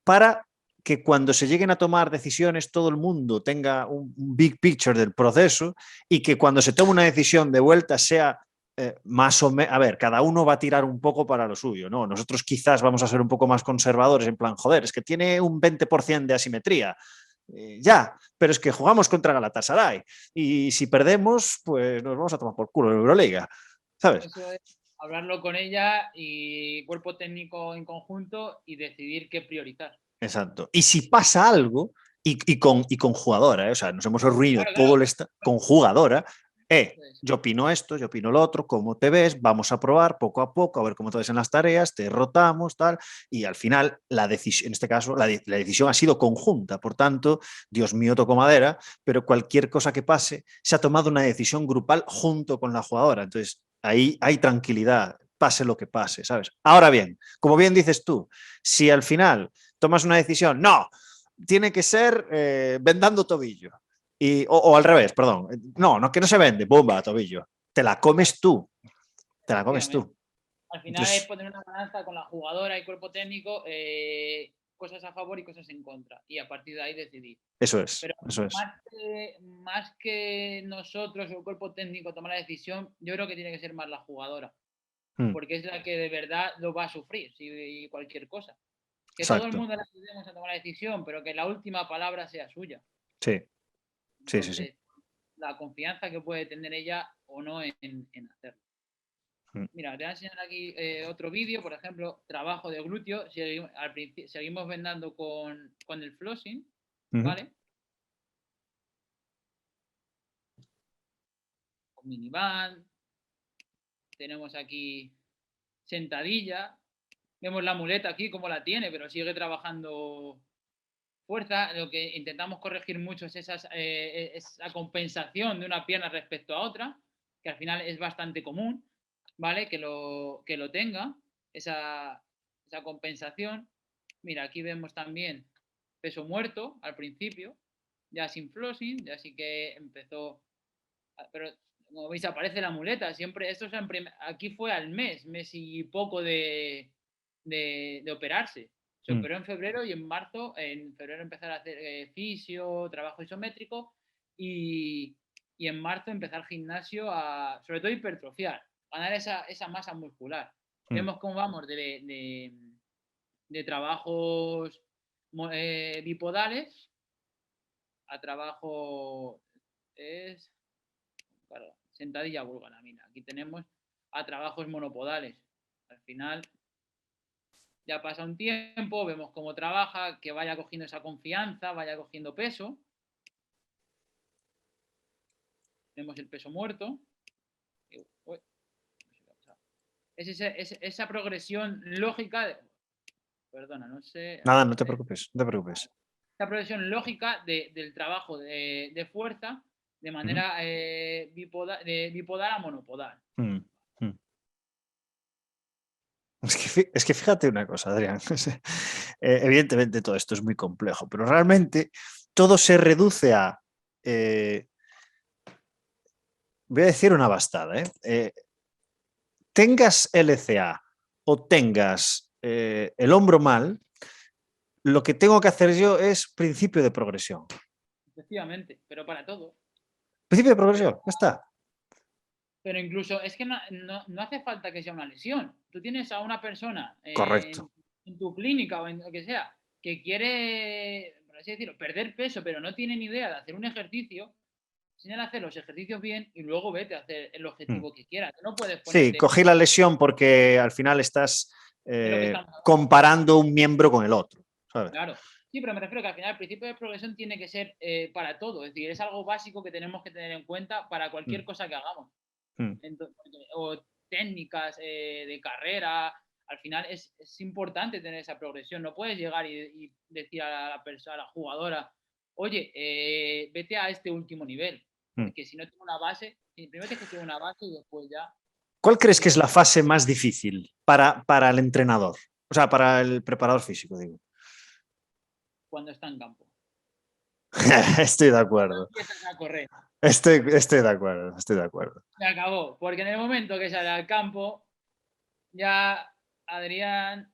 para que cuando se lleguen a tomar decisiones todo el mundo tenga un big picture del proceso y que cuando se tome una decisión de vuelta sea más o menos, a ver, cada uno va a tirar un poco para lo suyo, ¿no? Nosotros quizás vamos a ser un poco más conservadores, en plan, joder, es que tiene un 20% de asimetría. Ya, pero es que jugamos contra Galatasaray y si perdemos, pues nos vamos a tomar por culo en Euroliga, ¿sabes? Eso es hablarlo con ella y cuerpo técnico en conjunto y decidir qué priorizar. Exacto. Y si pasa algo, y con jugadora, o sea, nos hemos reunido Claro, todo claro. el con jugadora, Entonces, yo opino esto, yo opino lo otro, cómo te ves, vamos a probar poco a poco, a ver cómo te ves en las tareas, te rotamos, tal, y al final la decisión, en este caso, la decisión ha sido conjunta, por tanto, Dios mío, toco madera, pero cualquier cosa que pase, se ha tomado una decisión grupal junto con la jugadora, entonces ahí hay tranquilidad, pase lo que pase, ¿sabes? Ahora bien, como bien dices tú, si al final tomas una decisión, no, tiene que ser vendando tobillo. O al revés, perdón. No, no, que no se vende, bomba, tobillo. Te la comes tú. Te la comes efectivamente. tú. Al final es Entonces, poner una balanza con la jugadora y cuerpo técnico, cosas a favor y cosas en contra. Y a partir de ahí decidir. eso es, Pero eso es. más que nosotros o el cuerpo técnico tomar la decisión, yo creo que tiene que ser más la jugadora. Mm, Porque es la que de verdad lo va a sufrir, si cualquier cosa. Que todo el exacto. mundo le ayudemos a tomar la decisión, pero que la última palabra sea suya. Sí, sí, sí, sí. Entonces, la confianza que puede tener ella o no en hacerlo. Mm, Mira, te voy a enseñar aquí otro vídeo, por ejemplo, trabajo de glúteo. Seguimos vendando con el flossing, mm, ¿vale? Con miniband. Tenemos aquí sentadilla. Vemos la muleta aquí, cómo la tiene, pero sigue trabajando fuerza. Lo que intentamos corregir mucho es esa compensación de una pierna respecto a otra, que al final es bastante común, ¿vale? Que lo tenga, esa compensación. Mira, aquí vemos también peso muerto al principio, ya sin flossing, ya sí que empezó, pero como veis aparece la muleta, siempre, esto es aquí fue al mes y poco de operarse. Se mm, operó en febrero y en febrero empezar a hacer fisio, trabajo isométrico y en marzo empezar gimnasio sobre todo hipertrofiar, ganar esa masa muscular. mm. Vemos cómo vamos de trabajos bipodales a trabajo es claro, sentadilla búlgara. Mira, aquí tenemos a trabajos monopodales. Al final ya pasa un tiempo, vemos cómo trabaja, que vaya cogiendo esa confianza, vaya cogiendo peso. Vemos el peso muerto. Es esa progresión lógica. Perdona, no sé. Nada, no te preocupes, no te preocupes. Esa progresión lógica del trabajo de fuerza de Mm, manera bipodal a monopodal. mm, mm. Es que fíjate una cosa, Adrián. Evidentemente todo esto es muy complejo, pero realmente todo se reduce a, eh, voy a decir una bastada, tengas LCA o tengas el hombro mal, lo que tengo que hacer yo es principio de progresión. Efectivamente, pero para todo. Principio de Pero progresión, ya está. Pero incluso es que no hace falta que sea una lesión. Tú tienes a una persona Correcto. en tu clínica o en lo que sea que quiere, por así decirlo, perder peso, pero no tiene ni idea de hacer un ejercicio, enseñale a hacer los ejercicios bien y luego vete a hacer el Mm. objetivo que quieras. No puedes Sí, ponerte. cogí la lesión porque al final estás Es lo que estamos hablando. comparando un miembro con el otro, ¿sabes? Claro. Sí, pero me refiero que al final el principio de progresión tiene que ser para todo. Es decir, es algo básico que tenemos que tener en cuenta para cualquier Mm, cosa que hagamos. mm, Entonces, o técnicas de carrera, al final es importante tener esa progresión. No puedes llegar y decir a la persona, a la jugadora, oye, vete a este último nivel. Porque si no tengo una base, primero tienes que tener una base y después ya. ¿Cuál crees que es la fase más difícil para el entrenador? O sea, para el preparador físico, digo. Cuando está en campo. Estoy de acuerdo. Empiezas a correr. Estoy de acuerdo, estoy de acuerdo. Se acabó, porque en el momento que sale al campo, ya Adrián,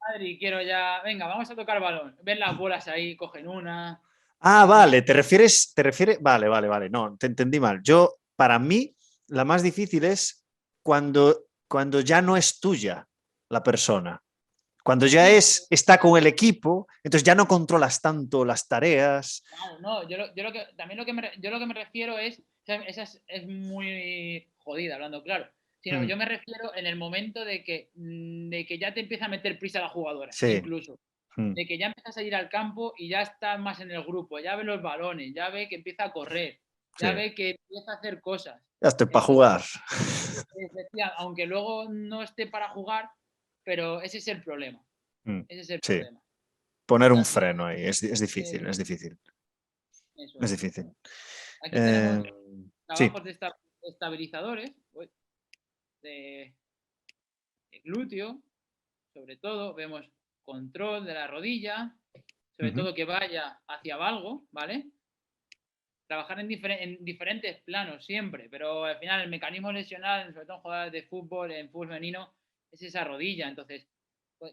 Adri, quiero ya, venga, vamos a tocar balón. Ven las bolas ahí, cogen una. Ah, vale, te refieres, vale, no, te entendí mal. Para mí, la más difícil es cuando ya no es tuya la persona. Cuando ya está con el equipo, entonces ya no controlas tanto las tareas. Claro, no, yo lo que me refiero es, esa es muy jodida, hablando claro, sino yo me refiero en el momento de que ya te empieza a meter prisa la jugadora, Sí. incluso. De que ya empiezas a ir al campo y ya está más en el grupo, ya ve los balones, ya ve que empieza a correr, ya ve que empieza a hacer cosas. Ya estoy para jugar. Aunque luego no esté para jugar, pero ese es el problema. Ese es el problema. Poner un freno ahí, es difícil, es difícil. Es difícil. Aquí tenemos trabajos sí. de estabilizadores, de glúteo, sobre todo, vemos control de la rodilla, sobre todo que vaya hacia valgo, ¿vale? Trabajar en diferentes planos siempre, pero al final el mecanismo lesional, sobre todo en jugadas de fútbol, en fútbol femenino, es esa rodilla. Entonces,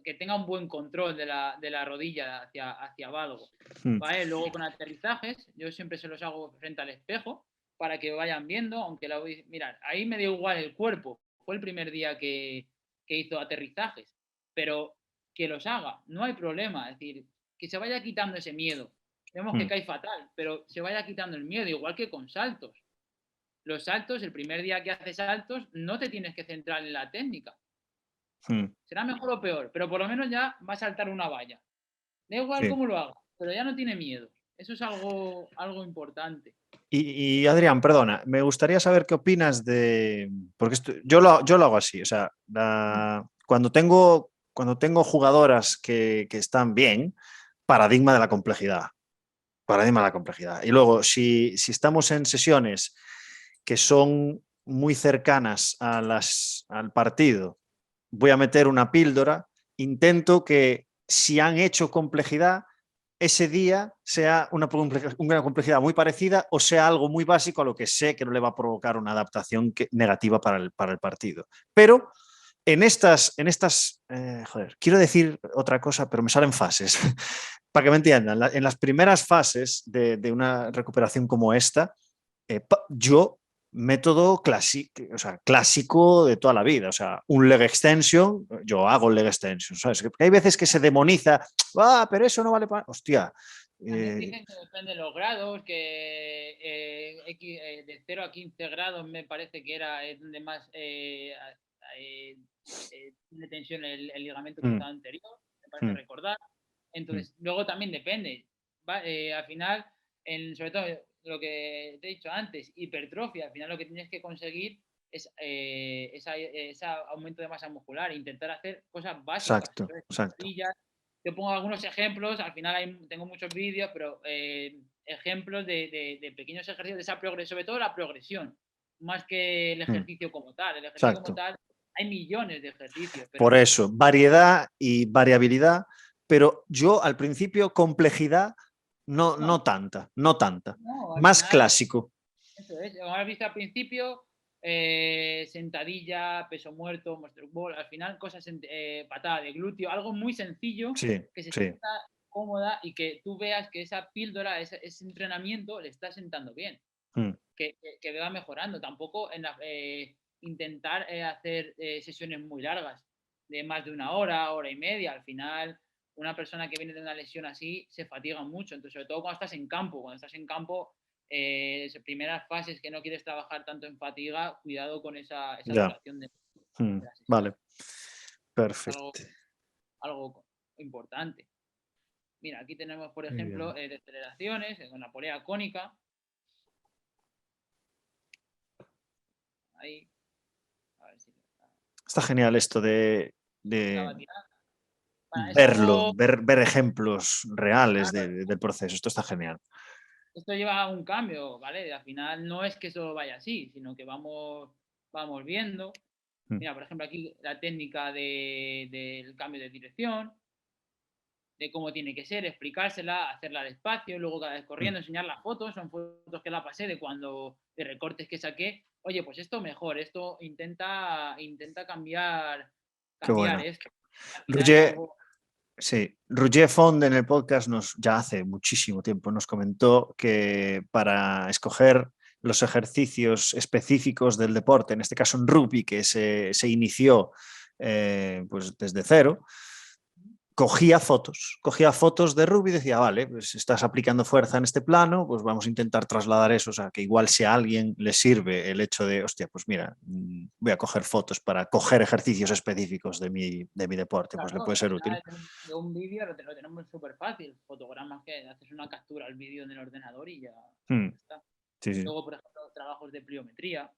que tenga un buen control de la rodilla hacia valgo. ¿Vale? Luego con aterrizajes, yo siempre se los hago frente al espejo para que vayan viendo, aunque mirad, ahí me dio igual el cuerpo. Fue el primer día que hizo aterrizajes, pero que los haga, no hay problema. Es decir, que se vaya quitando ese miedo. Vemos que cae fatal, pero se vaya quitando el miedo, igual que con saltos. Los saltos, el primer día que haces saltos, no te tienes que centrar en la técnica. Será mejor o peor, pero por lo menos ya va a saltar una valla. Da igual cómo lo haga, pero ya no tiene miedo. Eso es algo importante. Y Adrián, perdona, me gustaría saber qué opinas de... Porque yo lo hago así, o sea, cuando tengo jugadoras que están bien, paradigma de la complejidad. Paradigma de la complejidad. Y luego, si estamos en sesiones que son muy cercanas al partido, voy a meter una píldora, intento que si han hecho complejidad, ese día sea una complejidad muy parecida o sea algo muy básico a lo que sé que no le va a provocar una adaptación negativa para el partido. Pero en estas quiero decir otra cosa, pero me salen fases. Para que me entiendan, en las primeras fases de una recuperación como esta, yo método clásico de toda la vida, o sea, un leg extension, yo hago leg extension, ¿sabes? Porque hay veces que se demoniza, pero eso no vale para... Hostia. También dicen que depende de los grados, que de 0 a 15 grados me parece que era donde más tiene tensión el ligamento cruzado anterior, me parece recordar. Entonces, luego también depende. Al final, sobre todo lo que te he dicho antes, hipertrofia, al final lo que tienes que conseguir es ese aumento de masa muscular, intentar hacer cosas básicas. Exacto. Yo pongo algunos ejemplos, al final tengo muchos vídeos, pero ejemplos de pequeños ejercicios de esa progresión, sobre todo la progresión, más que el ejercicio como tal. El ejercicio como tal, hay millones de ejercicios. Pero por eso, variedad y variabilidad, pero yo al principio complejidad no tanta. No, más final, clásico. Eso es, como has visto al principio, sentadilla, peso muerto, monster ball, al final cosas, patada de glúteo, algo muy sencillo que se sienta cómoda y que tú veas que esa píldora, ese entrenamiento le está sentando bien, que va mejorando. Tampoco intentar hacer sesiones muy largas, de más de una hora, hora y media. Al final, una persona que viene de una lesión así se fatiga mucho. Entonces, sobre todo cuando estás en campo, primeras fases que no quieres trabajar tanto en fatiga, cuidado con esa duración de la sesión. Vale, perfecto. Algo importante. Mira, aquí tenemos, por ejemplo, deceleraciones con la polea cónica. Ahí. A ver si... Está genial esto la va de a tirar. Para verlo, eso, ver ejemplos reales claro, del proceso. Esto está genial. esto lleva a un cambio, ¿vale? Al final no es que eso vaya así, sino que vamos viendo. Mm. Mira, por ejemplo, aquí la técnica del cambio de dirección, de cómo tiene que ser, explicársela, hacerla despacio, luego cada vez Mm. corriendo, enseñar las fotos, son fotos que la pasé de cuando, de recortes que saqué. Oye, pues esto mejor, esto intenta Qué cambiar bueno. esto. Al final es Roger, algo, sí, Roger Font en el podcast ya hace muchísimo tiempo nos comentó que para escoger los ejercicios específicos del deporte, en este caso en rugby, que se inició pues desde cero, cogía fotos de rugby y decía, vale, pues estás aplicando fuerza en este plano, pues vamos a intentar trasladar eso, o sea, que igual si a alguien le sirve el hecho de, hostia, pues mira, voy a coger fotos para coger ejercicios específicos de mi deporte, pues le claro, puede que al ser útil. final de un vídeo lo tenemos súper fácil. Fotogramas que haces una captura al vídeo en el ordenador y Hmm, ya está. sí, sí, Luego, por ejemplo, trabajos de pliometría,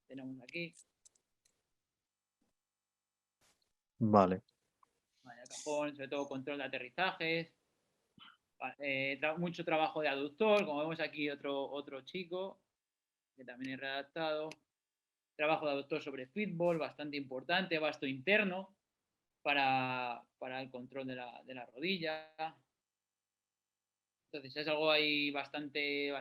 tenemos aquí, vale. vaya cajón, sobre todo control de aterrizajes, mucho trabajo de aductor, como vemos aquí otro chico que también es redactado, trabajo de aductor sobre fútbol, bastante importante, vasto interno para el control de la rodilla. Entonces es algo ahí bastante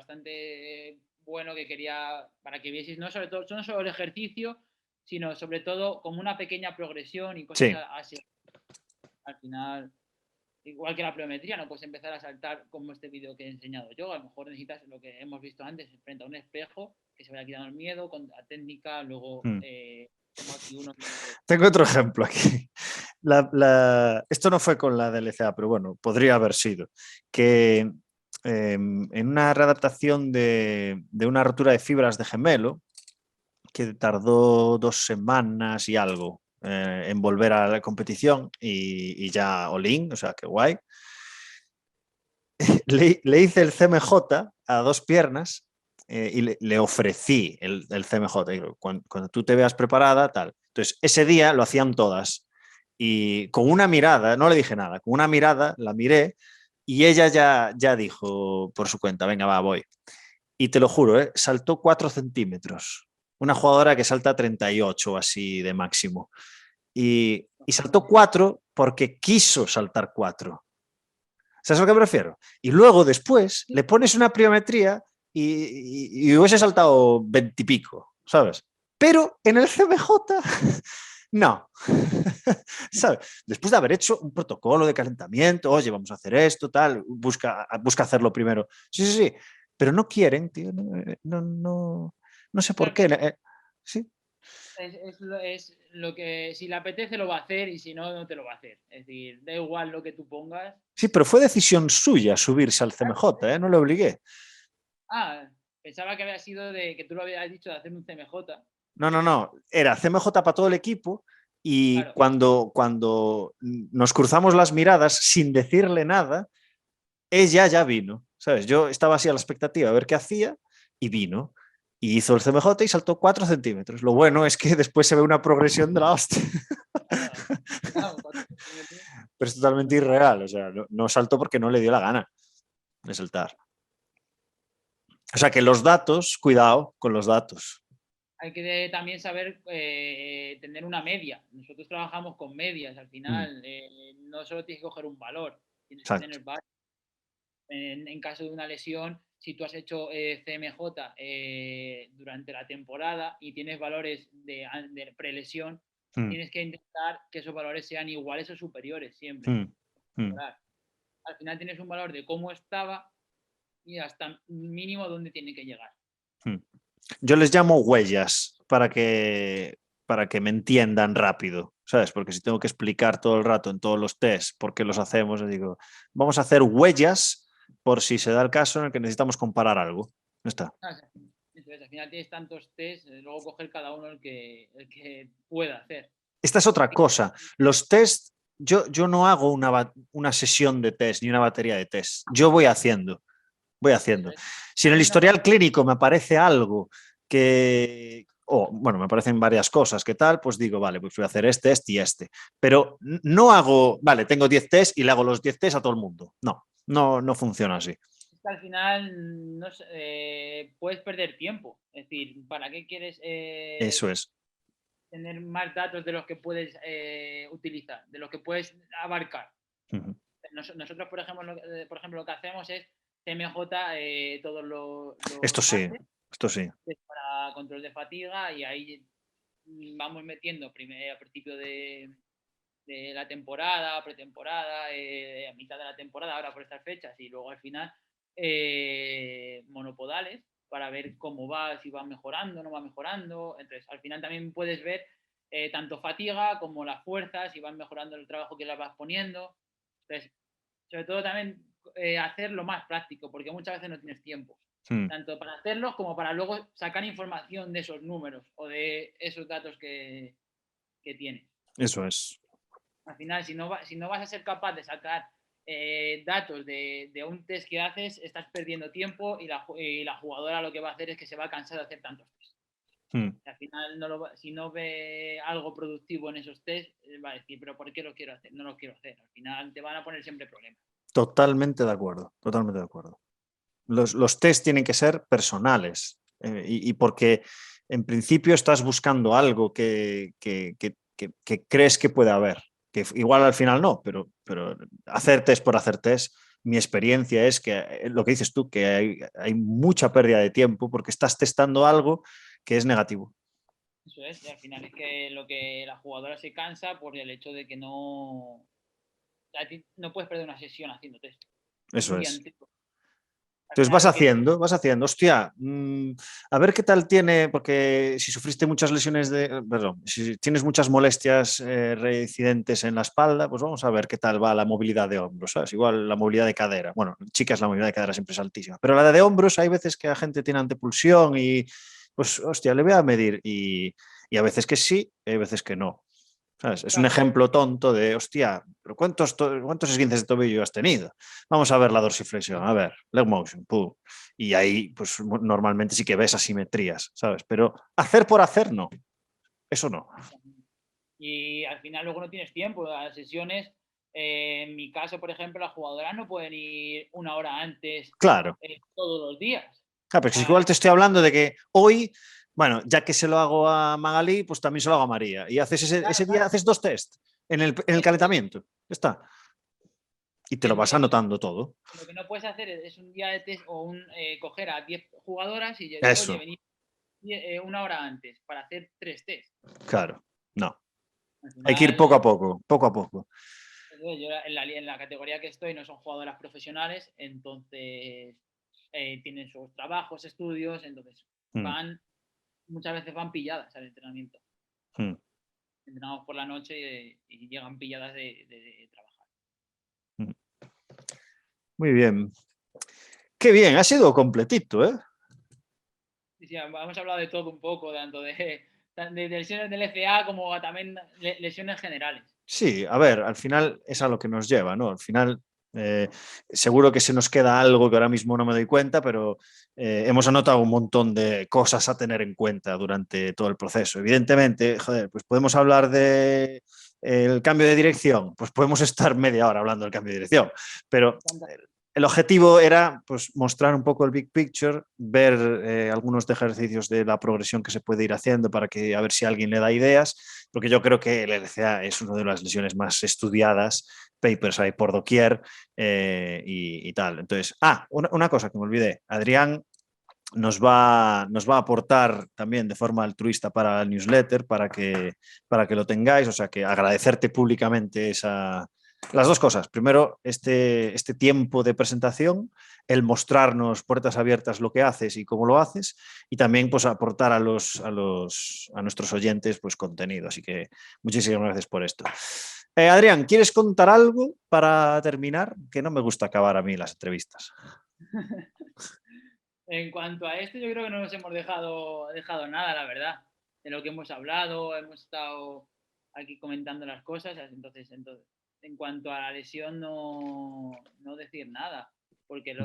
bueno que quería, para que vieseis, no solo el ejercicio, sino sobre todo como una pequeña progresión y cosas Sí, así. Al final, igual que la pliometría, no puedes empezar a saltar como este vídeo que he enseñado yo. A lo mejor necesitas lo que hemos visto antes, frente a un espejo, que se vaya quitando el miedo, con la técnica, luego hmm. tengo aquí uno que... Tengo otro ejemplo aquí. Esto no fue con la DLCA, pero bueno, podría haber sido. Que en una readaptación de una rotura de fibras de gemelo, que tardó 2 semanas y algo en volver a la competición y ya Olin, o sea, qué guay. Le hice el CMJ a 2 piernas y le ofrecí el CMJ. Digo, cuando tú te veas preparada, tal. Entonces, ese día lo hacían todas. Y con una mirada, no le dije nada, con una mirada la miré y ella ya dijo por su cuenta, venga, va, voy. Y te lo juro, saltó 4 centímetros. Una jugadora que salta 38 así de máximo. Y saltó 4 porque quiso saltar 4. ¿Sabes a lo que me refiero? Y luego después le pones una pliometría y hubiese saltado 20 y pico, ¿sabes? Pero en el CMJ, no. ¿Sabes? Después de haber hecho un protocolo de calentamiento, oye, vamos a hacer esto, tal, busca hacerlo primero. Sí, sí, sí. Pero no quieren, tío. No sé por Claro, qué. claro, Sí. es lo que si le apetece lo va a hacer y si no, no te lo va a hacer. Es decir, da igual lo que tú pongas. Sí, pero fue decisión suya subirse al CMJ, ¿eh? No le obligué. Ah, pensaba que había sido de que tú lo habías dicho de hacer un CMJ. No, no, no. Era CMJ para todo el equipo y Claro. cuando nos cruzamos las miradas sin decirle nada, ella ya vino. ¿Sabes? Yo estaba así a la expectativa a ver qué hacía y vino. Y hizo el CMJ y saltó 4 centímetros. Lo bueno es que después se ve una progresión de la hostia. Claro, claro, 4 centímetros. Pero es totalmente irreal. O sea, no saltó porque no le dio la gana de saltar. O sea que los datos, cuidado con los datos. Hay que también saber tener una media. Nosotros trabajamos con medias. Al Mm, final, no solo tienes que coger un valor, tienes que exacto. tener varios. En caso de una lesión, si tú has hecho CMJ durante la temporada y tienes valores de prelesión, Mm, tienes que intentar que esos valores sean iguales o superiores siempre. mm, mm, Al final tienes un valor de cómo estaba y hasta mínimo dónde tiene que llegar. mm. Yo les llamo huellas para que me entiendan rápido, ¿sabes? Porque si tengo que explicar todo el rato en todos los tests por qué los hacemos, les digo, vamos a hacer huellas por si se da el caso en el que necesitamos comparar algo. Ya está. Entonces, al final tienes tantos test, luego coger cada uno el que pueda hacer. Esta es otra cosa. Los tests, yo no hago una sesión de test ni una batería de test. Yo voy haciendo, voy Eso haciendo. es. Si en el Hay una historial forma. clínico me aparece algo que, o bueno, me parecen varias cosas, ¿qué tal? Pues digo, vale, pues voy a hacer este y este. Pero no hago, vale, tengo 10 test y le hago los 10 test a todo el mundo. No funciona así. Es que al final no puedes perder tiempo. Es decir, ¿para qué quieres Eso es. tener más datos de los que puedes utilizar, de los que puedes abarcar? Ujú. Nosotros, por ejemplo, lo que hacemos es CMJ todos Esto los sí, martes esto sí. para control de fatiga y ahí vamos metiendo a principio de la temporada, pretemporada, a mitad de la temporada, ahora por estas fechas, y luego al final monopodales para ver cómo va, si va mejorando, no va mejorando. Entonces, al final también puedes ver tanto fatiga como las fuerzas, si van mejorando el trabajo que le vas poniendo. Entonces, sobre todo también hacerlo más práctico, porque muchas veces no tienes tiempo, Mm, tanto para hacerlos como para luego sacar información de esos números o de esos datos que tienes. eso es. Al final, si no vas a ser capaz de sacar datos de un test que haces, estás perdiendo tiempo y la jugadora lo que va a hacer es que se va a cansar de hacer tantos tests. Mm. Al final, si no ve algo productivo en esos tests, va a decir, pero ¿por qué lo quiero hacer? No lo quiero hacer. Al final te van a poner siempre problemas. Totalmente de acuerdo, totalmente de acuerdo. Los test tienen que ser personales y porque en principio estás buscando algo que crees que puede haber, que igual al final no, pero hacer test por hacer test, mi experiencia es que lo que dices tú, que hay mucha pérdida de tiempo porque estás testando algo que es negativo. Eso es, y al final es que lo que la jugadora se cansa por el hecho de que no puedes perder una sesión haciendo test. Eso Un día es. entero. Al Entonces final lo que vas haciendo, hostia, a ver qué tal tiene, porque si sufriste muchas lesiones perdón, si tienes muchas molestias reincidentes en la espalda, pues vamos a ver qué tal va la movilidad de hombros, ¿sabes? Igual la movilidad de cadera. Bueno, chicas, la movilidad de cadera siempre es altísima, pero la de hombros hay veces que la gente tiene antepulsión y, pues, hostia, le voy a medir y a veces que sí, y hay veces que no. ¿Sabes? Es un claro, ejemplo tonto de, hostia, pero ¿cuántos esguinces de tobillo has tenido? Vamos a ver la dorsiflexión, a ver, leg motion, pum. Y ahí, pues normalmente sí que ves asimetrías, ¿sabes? Pero hacer por hacer, no. Eso no. y al final luego no tienes tiempo. Las sesiones, en mi caso, por ejemplo, las jugadoras no pueden ir una hora antes Claro. todos los días. Claro, pero si igual te estoy hablando de que hoy, bueno, ya que se lo hago a Magalí, pues también se lo hago a María. Y haces Claro, ese día claro. haces dos test en el Eso es. calentamiento. Ya está. Y te lo vas Entonces, anotando todo. lo que no puedes hacer es un día de test o coger a 10 jugadoras y decir, oye, Eso, venid una hora antes para hacer 3 test. claro. No. Al Hay que ir poco final, a poco, poco a poco. yo en la categoría que estoy no son jugadoras profesionales, entonces tienen sus trabajos, estudios, entonces Mm, muchas veces van pilladas al entrenamiento. mm, Entrenamos por la noche y llegan pilladas de trabajar. mm. Muy bien. Qué bien, ha sido completito, ¿eh? Sí, sí, hemos hablado de todo un poco, tanto de lesiones del FA como también lesiones generales. Sí, a ver, al final es a lo que nos lleva, ¿no? Al final eh, seguro que se nos queda algo que ahora mismo no me doy cuenta, pero hemos anotado un montón de cosas a tener en cuenta durante todo el proceso. Evidentemente, joder, pues podemos hablar de el cambio de dirección, pues podemos estar media hora hablando del cambio de dirección, pero el objetivo era pues, mostrar un poco el big picture, ver algunos de ejercicios de la progresión que se puede ir haciendo para que a ver si alguien le da ideas, porque yo creo que el LCA es una de las lesiones más estudiadas, papers hay por doquier y tal. Entonces, una cosa que me olvidé, Adrián nos va a aportar también de forma altruista para el newsletter, para que lo tengáis, o sea que agradecerte públicamente las dos cosas. Primero, este tiempo de presentación, el mostrarnos puertas abiertas lo que haces y cómo lo haces, y también pues aportar a nuestros oyentes pues contenido. Así que muchísimas gracias por esto. Adrián, ¿quieres contar algo para terminar? Que no me gusta acabar a mí las entrevistas. En cuanto a esto, yo creo que no nos hemos dejado nada, la verdad. De lo que hemos hablado, hemos estado aquí comentando las cosas, entonces en cuanto a la lesión, no decir nada, porque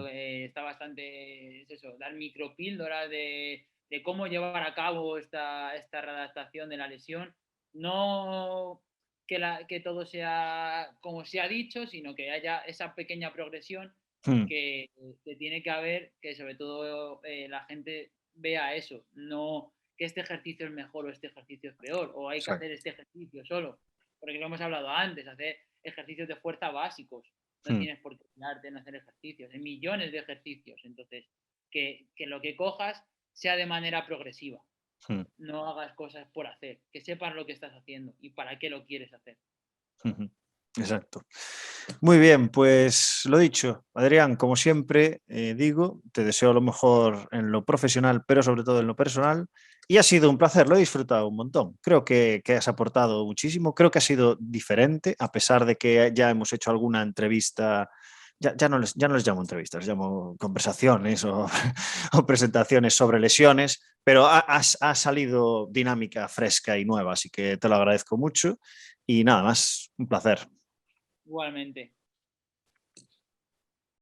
está bastante, es eso, dar micropíldoras de de cómo llevar a cabo esta readaptación de la lesión. No que todo sea como se ha dicho, sino que haya esa pequeña progresión que tiene que haber, que sobre todo la gente vea eso, no que este ejercicio es mejor o este ejercicio es peor, o hay que hacer este ejercicio solo, porque lo hemos hablado antes, hacer ejercicios de fuerza básicos, no tienes por qué tirarte en hacer ejercicios, hay millones de ejercicios, entonces que lo que cojas sea de manera progresiva. No hagas cosas por hacer, que sepas lo que estás haciendo y para qué lo quieres hacer. Exacto. Muy bien, pues lo dicho, Adrián, como siempre digo, te deseo lo mejor en lo profesional, pero sobre todo en lo personal. Y ha sido un placer, lo he disfrutado un montón. Creo que has aportado muchísimo, creo que ha sido diferente, a pesar de que ya hemos hecho alguna entrevista. Ya no les llamo entrevistas, les llamo conversaciones o, o presentaciones sobre lesiones, pero ha salido dinámica fresca y nueva, así que te lo agradezco mucho y nada más, un placer. Igualmente.